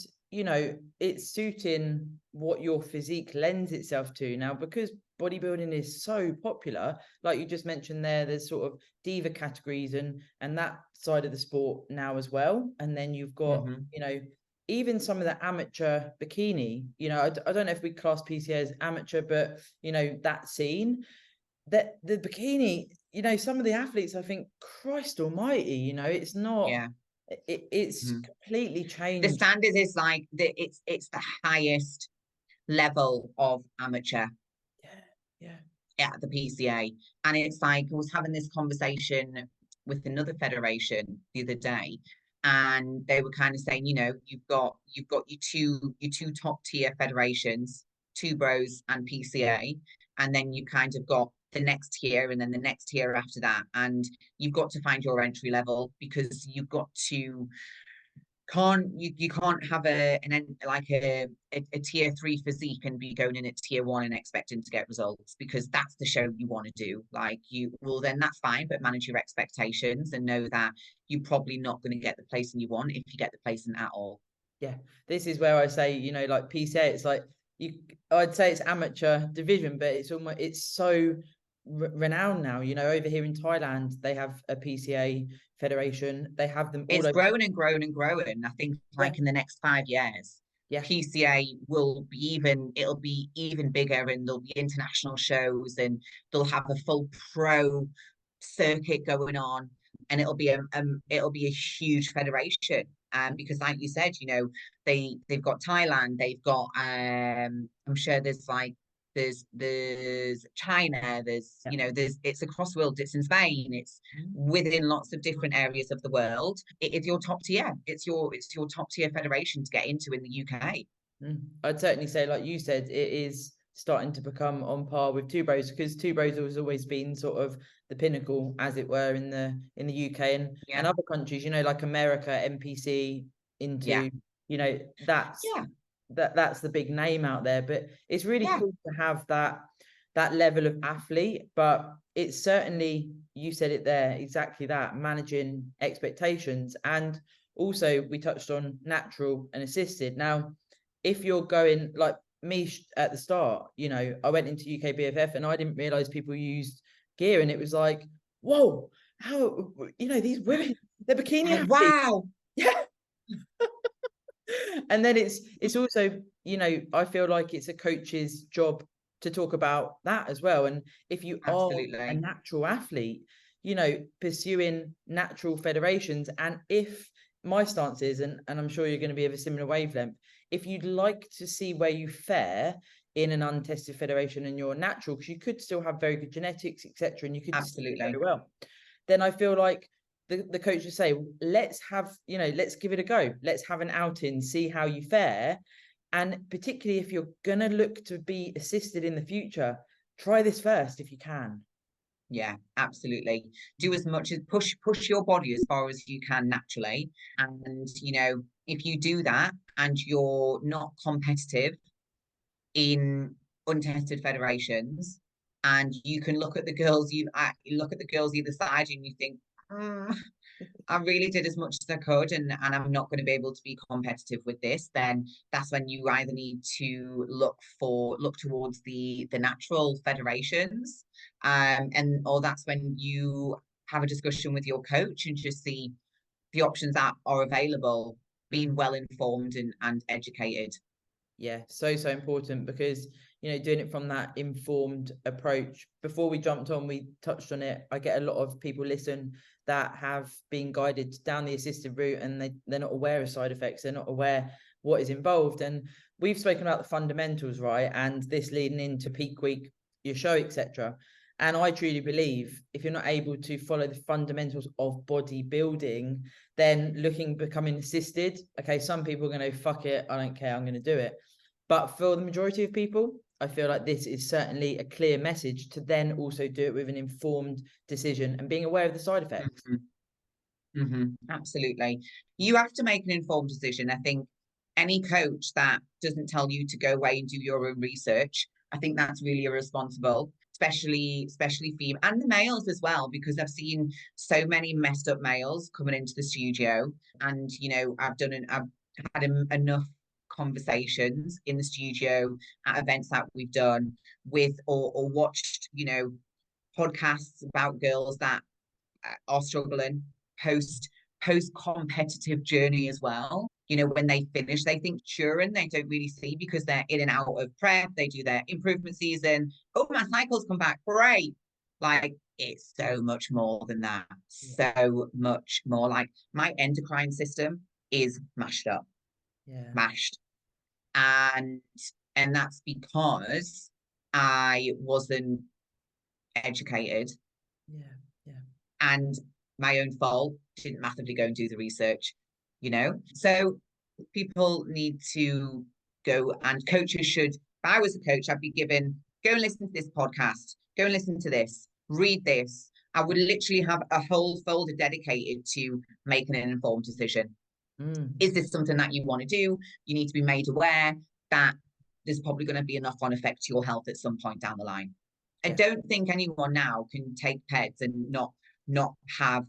it's suiting what your physique lends itself to now, because bodybuilding is so popular. Like you just mentioned there's sort of diva categories and that side of the sport now as well. And then you've got even some of the amateur bikini. I don't know if we class PCA as amateur, but that scene, that the bikini, some of the athletes, I think, Christ almighty, it's not. Yeah. It's completely The changed. standard is like it's the highest level of amateur at the PCA. And it's like I was having this conversation with another federation the other day, and they were kind of saying, you've got your two top tier federations, Two Bros and PCA, and then you kind of got the next tier and then the next tier after that, and you've got to find your entry level because you've got to you can't have a tier 3 physique and be going in at tier 1 and expecting to get results, because that's the show you want to do. Like, then that's fine, but manage your expectations and know that you're probably not going to get the placing you want if you get the placing at all. Yeah, this is where I say, like PCA, it's like I'd say it's amateur division, but it's so renowned now. Over here in Thailand, they have a PCA federation. They have them all It's over. growing and growing and growing. I think in the next 5 years, PCA it'll be even bigger, and there'll be international shows, and they'll have a full pro circuit going on, and it'll be a huge federation. Because like you said, they've got Thailand, they've got I'm sure there's China, it's across the world, it's in Spain, it's within lots of different areas of the world. It's your top tier, it's your top tier federation to get into in the UK. I'd certainly say, like you said, it is starting to become on par with Two Bros, because Two Bros has always been sort of the pinnacle, as it were, in the UK and other countries, like America, NPC into, that's the big name out there. But it's really cool to have that level of athlete. But it's certainly, you said it there, exactly that, managing expectations. And also we touched on natural and assisted. Now, if you're going like me at the start, I went into UK BFF and I didn't realize people used gear, and it was like, whoa, how, these women, they're bikini athletes. Wow. Yeah. And then it's also, I feel like it's a coach's job to talk about that as well. And if you are a natural athlete, pursuing natural federations, and if my stance is, and I'm sure you're going to be of a similar wavelength, if you'd like to see where you fare in an untested federation and you're natural, because you could still have very good genetics, etc., and you could do very well, then I feel like the coach would say, let's give it a go. Let's have an outing, see how you fare. And particularly if you're going to look to be assisted in the future, try this first if you can. Yeah, absolutely. Do as much as push your body as far as you can naturally. And, if you do that and you're not competitive in untested federations, and you can look at the girls, either side, and you think, I really did as much as I could, and I'm not going to be able to be competitive with this, then that's when you either need to look towards the natural federations, and or that's when you have a discussion with your coach and just see the options that are available, being well informed and educated. Yeah, so important because, you know, doing it from that informed approach. Before we jumped on, we touched on it. I get a lot of people listen that have been guided down the assisted route, and they're not aware of side effects. They're not aware what is involved. And we've spoken about the fundamentals, right? And this leading into peak week, your show, etc. And I truly believe if you're not able to follow the fundamentals of bodybuilding, then becoming assisted, okay, some people are going to fuck it, I don't care, I'm going to do it. But for the majority of people, I feel like this is certainly a clear message to then also do it with an informed decision and being aware of the side effects. Mm-hmm. Mm-hmm. Absolutely. You have to make an informed decision. I think any coach that doesn't tell you to go away and do your own research, I think that's really irresponsible, especially female and the males as well, because I've seen so many messed up males coming into the studio, and I've had enough conversations in the studio at events that we've done with or watched, podcasts about girls that are struggling post competitive journey as well. When they finish, they think during they don't really see, because they're in and out of prep. They do their improvement season. Oh, my cycles come back, great. Like, it's so much more than that. So much more. Like, my endocrine system is mashed, and that's because I wasn't educated. Yeah. And my own fault, didn't massively go and do the research. So people need to go, and coaches should, if I was a coach, I'd be given, go and listen to this podcast, go and listen to this, read this. I would literally have a whole folder dedicated to making an informed decision. Is this something that you want to do? You need to be made aware that there's probably going to be a knock-on effect to your health at some point down the line. I don't think anyone now can take peds and not have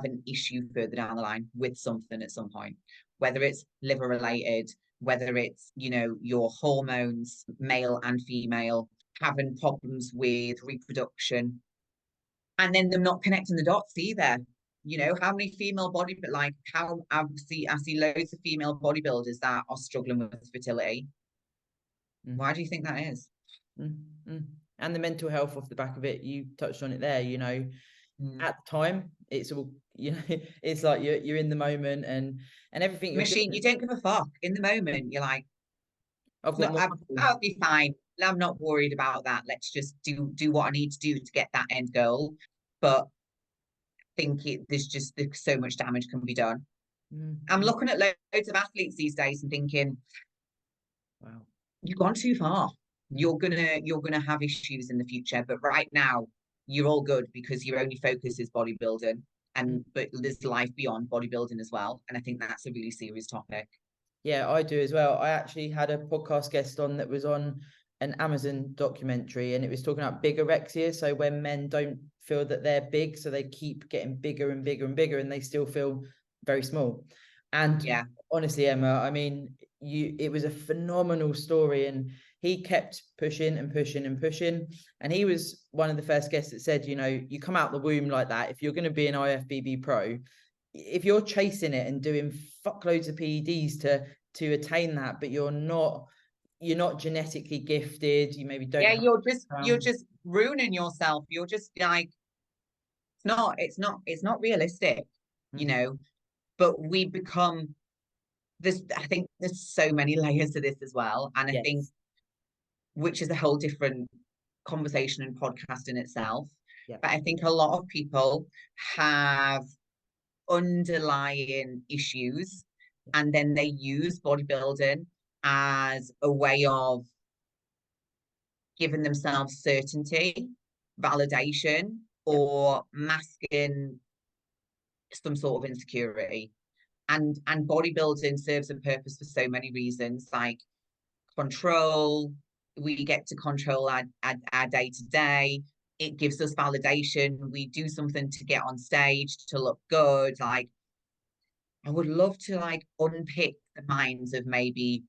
an issue further down the line with something at some point, whether it's liver related, whether it's your hormones, male and female, having problems with reproduction, and then them not connecting the dots either. How many female I see loads of female bodybuilders that are struggling with fertility. Why do you think that is? And the mental health off the back of it, you touched on it there. At the time, it's all it's like you're in the moment and everything. Machine, you don't give a fuck. In the moment, you're like, I'll be fine. I'm not worried about that. Let's just do what I need to do to get that end goal. But I think there's so much damage can be done. I'm looking at loads of athletes these days and thinking, wow, you've gone too far. You're gonna have issues in the future. But right now, you're all good because your only focus is bodybuilding. But there's life beyond bodybuilding as well. And I think that's a really serious topic. Yeah, I do as well. I actually had a podcast guest on that was on an Amazon documentary, and it was talking about bigorexia. So when men don't feel that they're big, so they keep getting bigger and bigger and bigger, and they still feel very small. And honestly, Emma, I mean, it was a phenomenal story, and he kept pushing and pushing and pushing. And he was one of the first guests that said, you come out the womb like that. If you're going to be an IFBB pro, if you're chasing it and doing fuckloads of PEDs to attain that, but you're not genetically gifted, you maybe don't. Yeah, you're just ruining yourself. You're just like, it's not realistic, But we become this. I think there's so many layers to this as well, and I think, which is a whole different conversation and podcast in itself. But I think a lot of people have underlying issues, and then they use bodybuilding as a way of giving themselves certainty, validation, or masking some sort of insecurity. And bodybuilding serves a purpose for so many reasons, like control. We get to control our day to day. it gives us validation. We do something to get on stage, to look good. Like, I would love to like unpick the minds of maybe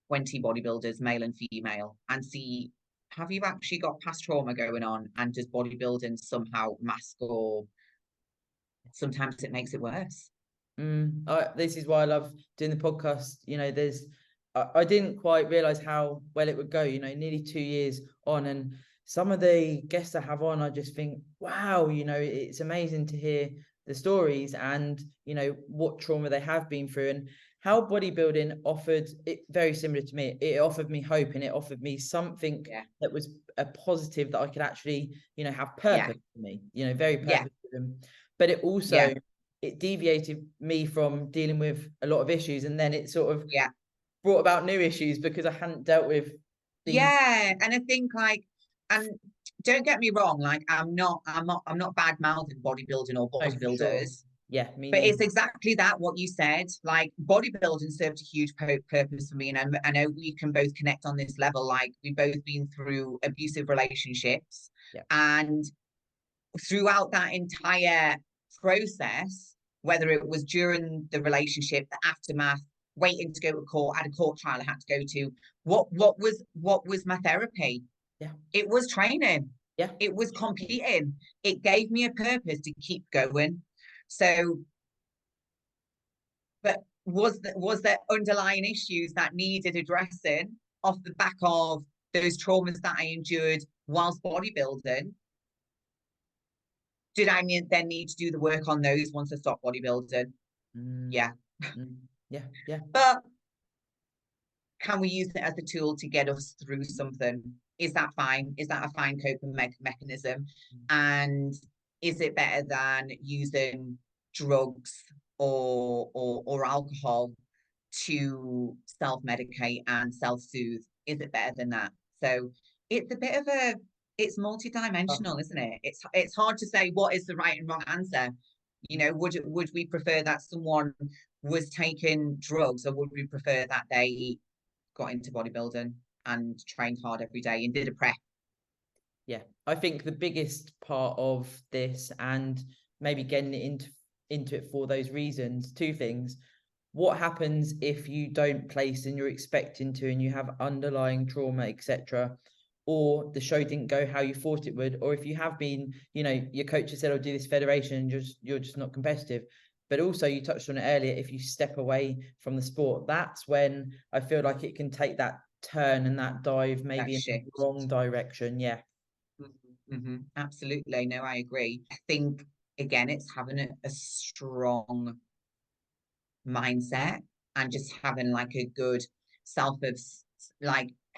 20 bodybuilders, male and female, and see, have you actually got past trauma going on? And does bodybuilding somehow mask, or sometimes it makes it worse? This is why I love doing the podcast. You know, I didn't quite realize how well it would go, you know, nearly 2 years on, and some of the guests I have on, I just think, wow, you know, it's amazing to hear the stories and, you know, what trauma they have been through, and how bodybuilding offered it. Very similar to me, it offered me hope, and it offered me something that was a positive, that I could actually, you know, have purpose for me, you know, very purpose driven. But it also, it deviated me from dealing with a lot of issues, and then it sort of brought about new issues because I hadn't dealt with these. And I think like, and don't get me wrong, like I'm not bad mouthing bodybuilding or bodybuilders. Sure. Yeah, but it's exactly that, what you said. Like, bodybuilding served a huge purpose for me, and I know we can both connect on this level. Like, we've both been through abusive relationships, and throughout that entire process, whether it was during the relationship, the aftermath, waiting to go to court, I had a court trial I had to go to. What was my therapy? It was training. It was competing. It gave me a purpose to keep going. So, but was there underlying issues that needed addressing off the back of those traumas that I endured whilst bodybuilding? Did I then need to do the work on those once I stopped bodybuilding? Yeah. But can we use it as a tool to get us through something? Is that fine? Is that a fine coping mechanism? And is it better than using drugs or alcohol to self-medicate and self-soothe? Is it better than that? So it's a bit of it's multidimensional, isn't it? It's hard to say what is the right and wrong answer. You know, would we prefer that someone was taking drugs, or would we prefer that they got into bodybuilding and trained hard every day and did a prep? Yeah, I think the biggest part of this, and maybe getting it into it for those reasons, two things. What happens if you don't place and you're expecting to, and you have underlying trauma, etc., or the show didn't go how you thought it would, or if you have been, you know, your coach has said, "I'll do this federation," and you're just not competitive. But also, you touched on it earlier, if you step away from the sport, that's when I feel like it can take that turn and that dive maybe in the wrong direction. Absolutely. No, I agree. I think, again, it's having a strong mindset, and just having like a good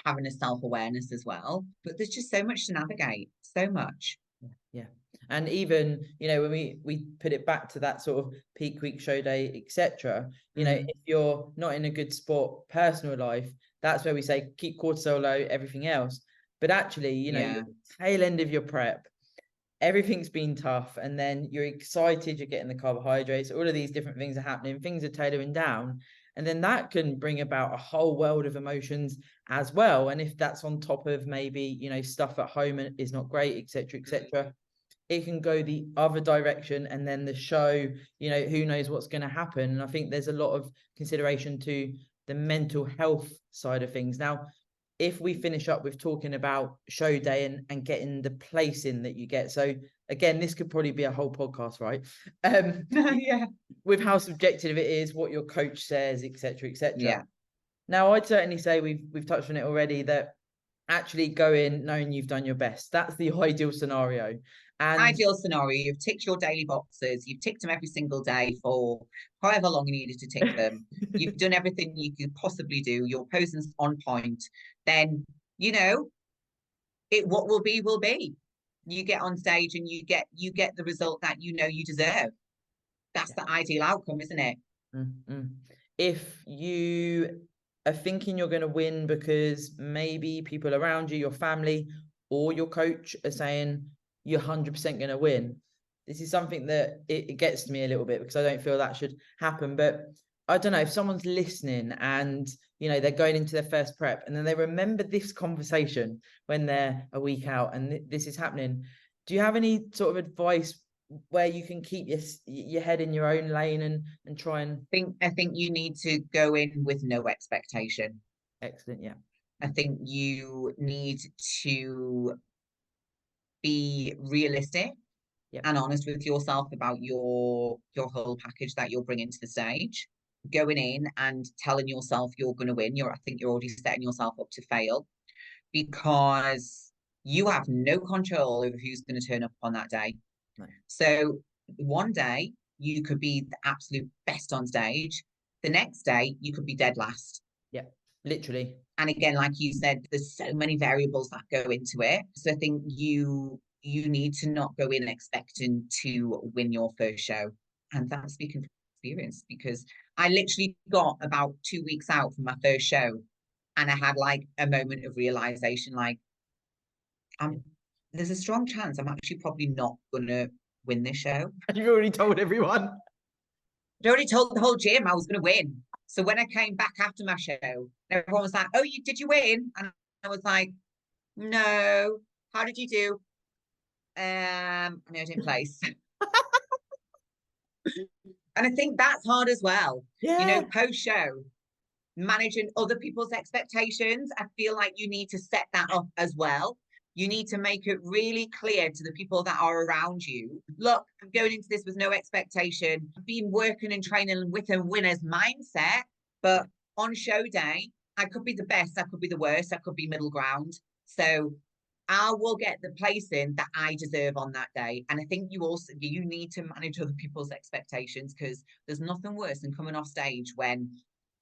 having a self-awareness as well. But there's just so much to navigate, so much. And even, you know, when we put it back to that sort of peak week, show day, etc., you know, if you're not in a good sport personal life, that's where we say keep cortisol low, everything else. But actually, you know, tail end of your prep, everything's been tough, and then you're excited, you're getting the carbohydrates, all of these different things are happening, things are tailoring down, and then that can bring about a whole world of emotions as well. And if that's on top of maybe, you know, stuff at home is not great, etc., it can go the other direction, and then the show, you know, who knows what's going to happen. And I think there's a lot of consideration to the mental health side of things. Now, if we finish up with talking about show day and getting the place in that you get, so again, this could probably be a whole podcast, right? With how subjective it is, what your coach says, etc. Now, I'd certainly say we've touched on it already, that actually go in knowing you've done your best. That's the ideal scenario. And ideal scenario, you've ticked your daily boxes, you've ticked them every single day for however long you needed to tick them. You've done everything you could possibly do, your posing's on point. Then, you know, what will be will be. You get on stage and you get the result that you know you deserve. That's the ideal outcome, isn't it? If you are thinking you're going to win because maybe people around you, your family or your coach are saying you're 100% going to win, this is something that it gets to me a little bit, because I don't feel that should happen. But I don't know if someone's listening and, you know, they're going into their first prep and then they remember this conversation when they're a week out and this is happening. Do you have any sort of advice where you can keep your head in your own lane and try and... I think you need to go in with no expectation. Excellent, yeah. I think you need to be realistic and honest with yourself about your whole package that you're bringing to the stage. Going in and telling yourself you're going to win, I think you're already setting yourself up to fail, because you have no control over who's going to turn up on that day. No. So one day you could be the absolute best on stage. The next day you could be dead last. Yeah, literally. And again, like you said, there's so many variables that go into it. So I think you need to not go in expecting to win your first show. And that's speaking from experience, because I literally got about 2 weeks out from my first show and I had like a moment of realization, like, there's a strong chance I'm actually probably not going to win this show. You've already told everyone. I already told the whole gym I was going to win. So when I came back after my show, everyone was like, "Oh, did you win?" And I was like, "No. How did you do?" I mean, I didn't place. And I think that's hard as well. Yeah. You know, post show, managing other people's expectations. I feel like you need to set that up as well. You need to make it really clear to the people that are around you. Look, I'm going into this with no expectation. I've been working and training with a winner's mindset, but on show day, I could be the best, I could be the worst, I could be middle ground. So I will get the placing that I deserve on that day. And I think you need to manage other people's expectations, because there's nothing worse than coming off stage when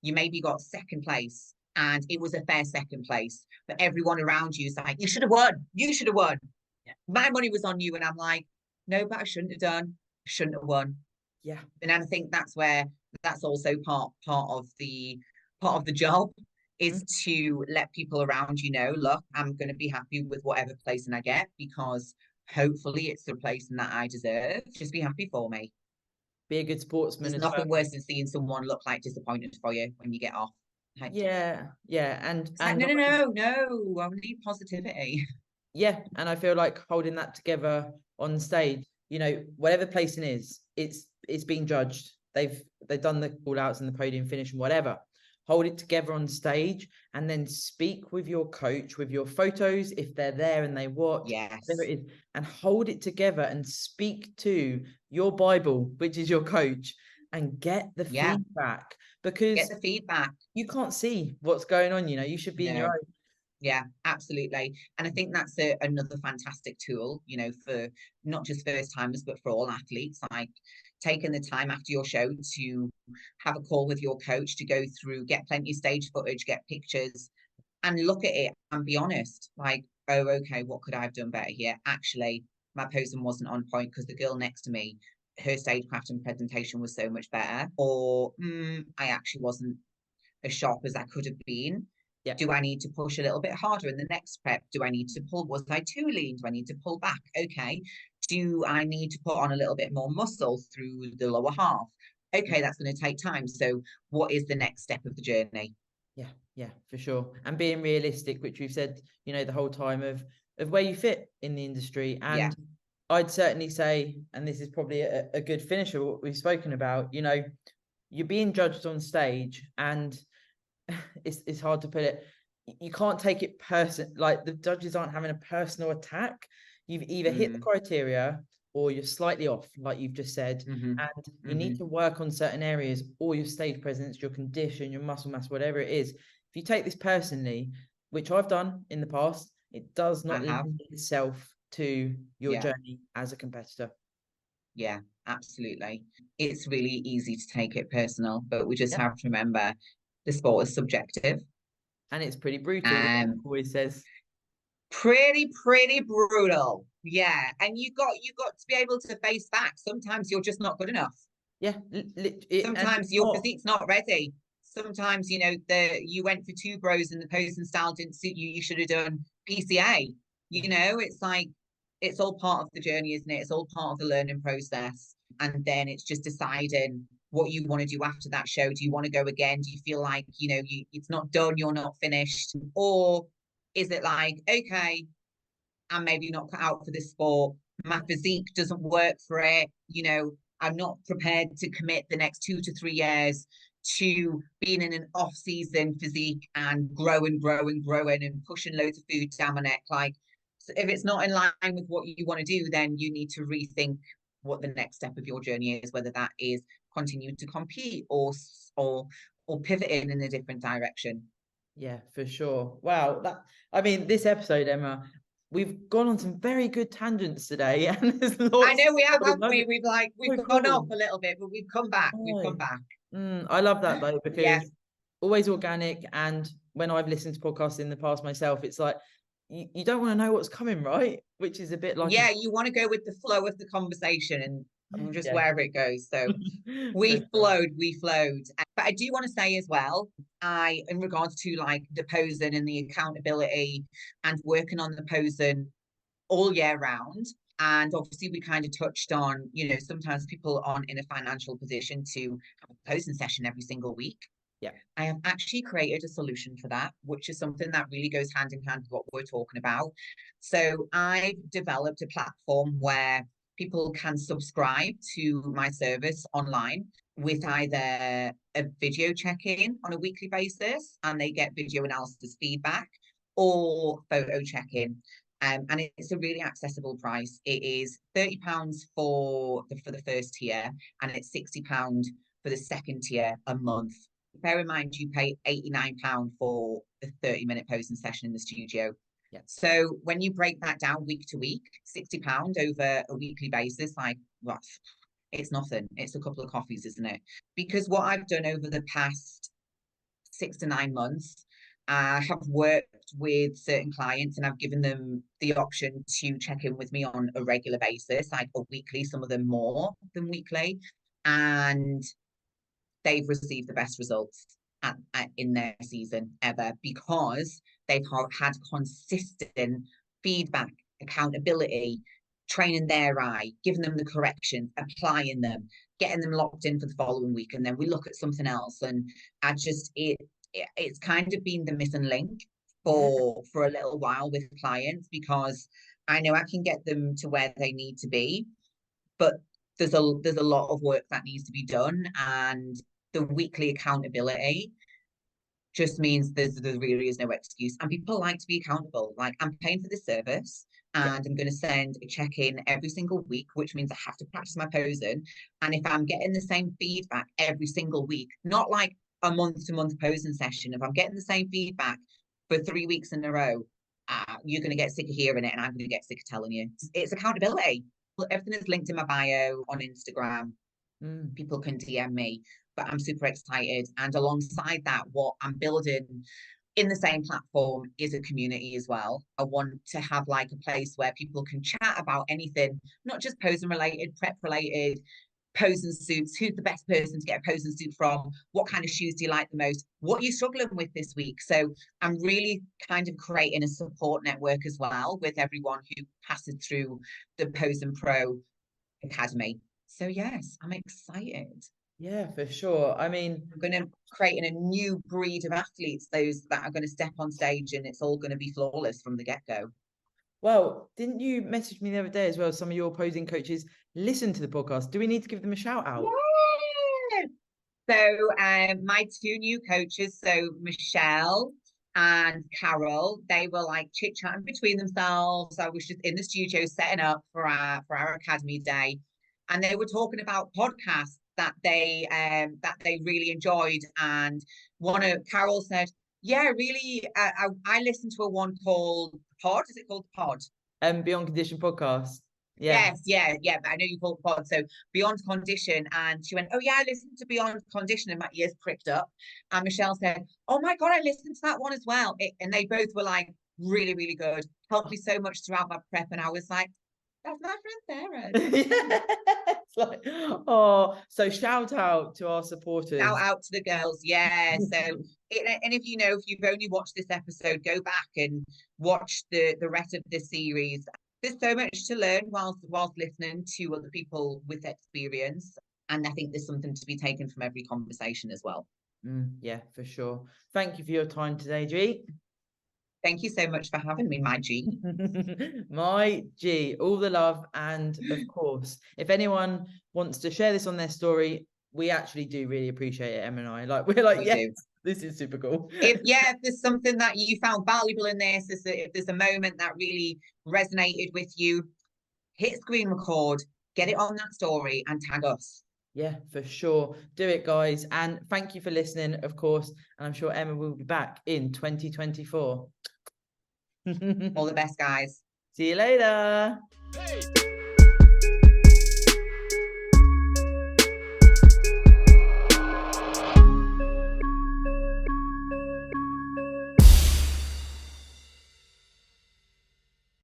you maybe got second place and it was a fair second place, but everyone around you is like, "You should have won. You should have won. Yeah. My money was on you." And I'm like, "No, but I shouldn't have done. I shouldn't have won." Yeah. And I think that's also part of the job, is to let people around you know, look, I'm going to be happy with whatever placing I get, because hopefully it's the placing that I deserve. Just be happy for me. Be a good sportsman. There's nothing worse than seeing someone look like disappointed for you when you get off. Like, yeah, and like, no, I need positivity. Yeah, and I feel like holding that together on stage, you know, whatever placing is, it's being judged. They've done the call outs and the podium finish and whatever. Hold it together on stage and then speak with your coach, with your photos, if they're there and they watch. Yes. Whatever it is, and hold it together and speak to your Bible, which is your coach, and get the feedback, because get the feedback. You can't see what's going on, you know, you should be in your own. Yeah, absolutely. And I think that's another fantastic tool, you know, for not just first timers, but for all athletes, like taking the time after your show to have a call with your coach, to go through, get plenty of stage footage, get pictures, and look at it and be honest. Like, oh, okay, what could I have done better here? Actually, my posing wasn't on point because the girl next to me, her stagecraft and presentation was so much better. Or I actually wasn't as sharp as I could have been. Yeah. Do I need to push a little bit harder in the next prep? Do I need to pull? Was I too lean? Do I need to pull back? Okay. Do I need to put on a little bit more muscle through the lower half? Okay, that's going to take time. So what is the next step of the journey? Yeah, for sure. And being realistic, which we've said, you know, the whole time, of where you fit in the industry. And I'd certainly say, and this is probably a good finish of what we've spoken about, you know, you're being judged on stage, and it's hard to put it. You can't take it like the judges aren't having a personal attack. You've either hit the criteria or you're slightly off, like you've just said. And you need to work on certain areas, or your stage presence, your condition, your muscle mass, whatever it is. If you take this personally, which I've done in the past, it does not lend itself to your journey as a competitor. Yeah, absolutely. It's really easy to take it personal, but we just have to remember the sport is subjective. And it's pretty brutal, always says. Pretty brutal. Yeah. And you got to be able to face back. Sometimes you're just not good enough. Yeah. Sometimes your physique's not ready. Sometimes, you know, you went for 2 bros and the posing style didn't suit you. You should have done PCA. You know, it's like, it's all part of the journey, isn't it? It's all part of the learning process. And then it's just deciding what you want to do after that show. Do you want to go again? Do you feel like, it's not done, you're not finished? Or is it like, okay, I'm maybe not cut out for this sport. My physique doesn't work for it. I'm not prepared to commit the next 2 to 3 years to being in an off-season physique and growing and pushing loads of food down my neck. Like, so if it's not in line with what you want to do, then you need to rethink what the next step of your journey is, whether that is continuing to compete or pivot in a different direction. Yeah, for sure. Wow. This episode, Emma, we've gone on some very good tangents today, and there's lots. I know we have, haven't we? We've gone off a little bit, but we've come back. I love that though, because yes. Always organic. And when I've listened to podcasts in the past myself, it's like you don't want to know what's coming, right? Which is a bit like you want to go with the flow of the conversation and just wherever it goes. So we flowed. But I do want to say as well, in regards to like the posing and the accountability and working on the posing all year round. And obviously we kind of touched on, sometimes people aren't in a financial position to have a posing session every single week. Yeah. I have actually created a solution for that, which is something that really goes hand in hand with what we're talking about. So I've developed a platform where people can subscribe to my service online with either a video check-in on a weekly basis, and they get video analysis feedback, or photo check-in. And it's a really accessible price. It is £30 for the first tier, and it's £60 for the second tier a month. Bear in mind, you pay £89 for a 30-minute posing session in the studio. Yeah. So when you break that down week to week, £60 over a weekly basis, like what? It's nothing. It's a couple of coffees, isn't it? Because what I've done over the past 6 to 9 months, I have worked with certain clients and I've given them the option to check in with me on a regular basis, like a weekly, some of them more than weekly. And they've received the best results in their season ever, because they've had consistent feedback, accountability, training their eye, giving them the corrections, applying them, getting them locked in for the following week. And then we look at something else. And it's kind of been the missing link for a little while with clients, because I know I can get them to where they need to be, but there's a lot of work that needs to be done. And the weekly accountability just means there really is no excuse. And people like to be accountable. Like, I'm paying for this service and I'm going to send a check-in every single week, which means I have to practice my posing. And if I'm getting the same feedback every single week, not like a month-to-month posing session, if I'm getting the same feedback for 3 weeks in a row, you're going to get sick of hearing it, and I'm going to get sick of telling you. It's accountability. Everything is linked in my bio on Instagram. People can DM me, but I'm super excited. And alongside that, what I'm building in the same platform is a community as well. I want to have like a place where people can chat about anything, not just posing related, prep related, posing suits, who's the best person to get a posing suit from, what kind of shoes do you like the most, what are you struggling with this week. So I'm really kind of creating a support network as well with everyone who passes through the Posing Pro Academy. So yes, I'm excited. Yeah, for sure. I mean, I'm going to create a new breed of athletes, those that are going to step on stage and it's all going to be flawless from the get-go. Well, didn't you message me the other day as well? Some of your posing coaches listen to the podcast. Do we need to give them a shout out? Yeah. So my 2 new coaches, so Michelle and Carol, they were like chit-chatting between themselves. I was just in the studio setting up for our academy day, and they were talking about podcasts that they really enjoyed. And Carol said, yeah, really, I listened to one called Pod. Is it called Pod? Beyond Condition podcast. Yeah. Yes, yeah. But I know you call it Pod. So Beyond Condition. And she went, oh yeah, I listened to Beyond Condition, and my ears pricked up. And Michelle said, oh my God, I listened to that one as well. And they both were like, really, really good. Helped me so much throughout my prep. And I was like, that's my friend Sarah. It's like, oh, so shout out to our supporters. Shout out to the girls, yeah. So, and if you've only watched this episode, go back and watch the rest of the series. There's so much to learn whilst listening to other people with experience. And I think there's something to be taken from every conversation as well. Yeah, for sure. Thank you for your time today, G. Thank you so much for having me, my G. My G, all the love. And of course, if anyone wants to share this on their story, we actually do really appreciate it, Emma and I. Like, we're like, We yeah, do. this is super cool. If there's something that you found valuable in this, if there's a moment that really resonated with you, hit screen record, get it on that story and tag us. Yeah, for sure. Do it, guys. And thank you for listening, of course. And I'm sure Emma will be back in 2024. All the best, guys. See you later. Hey.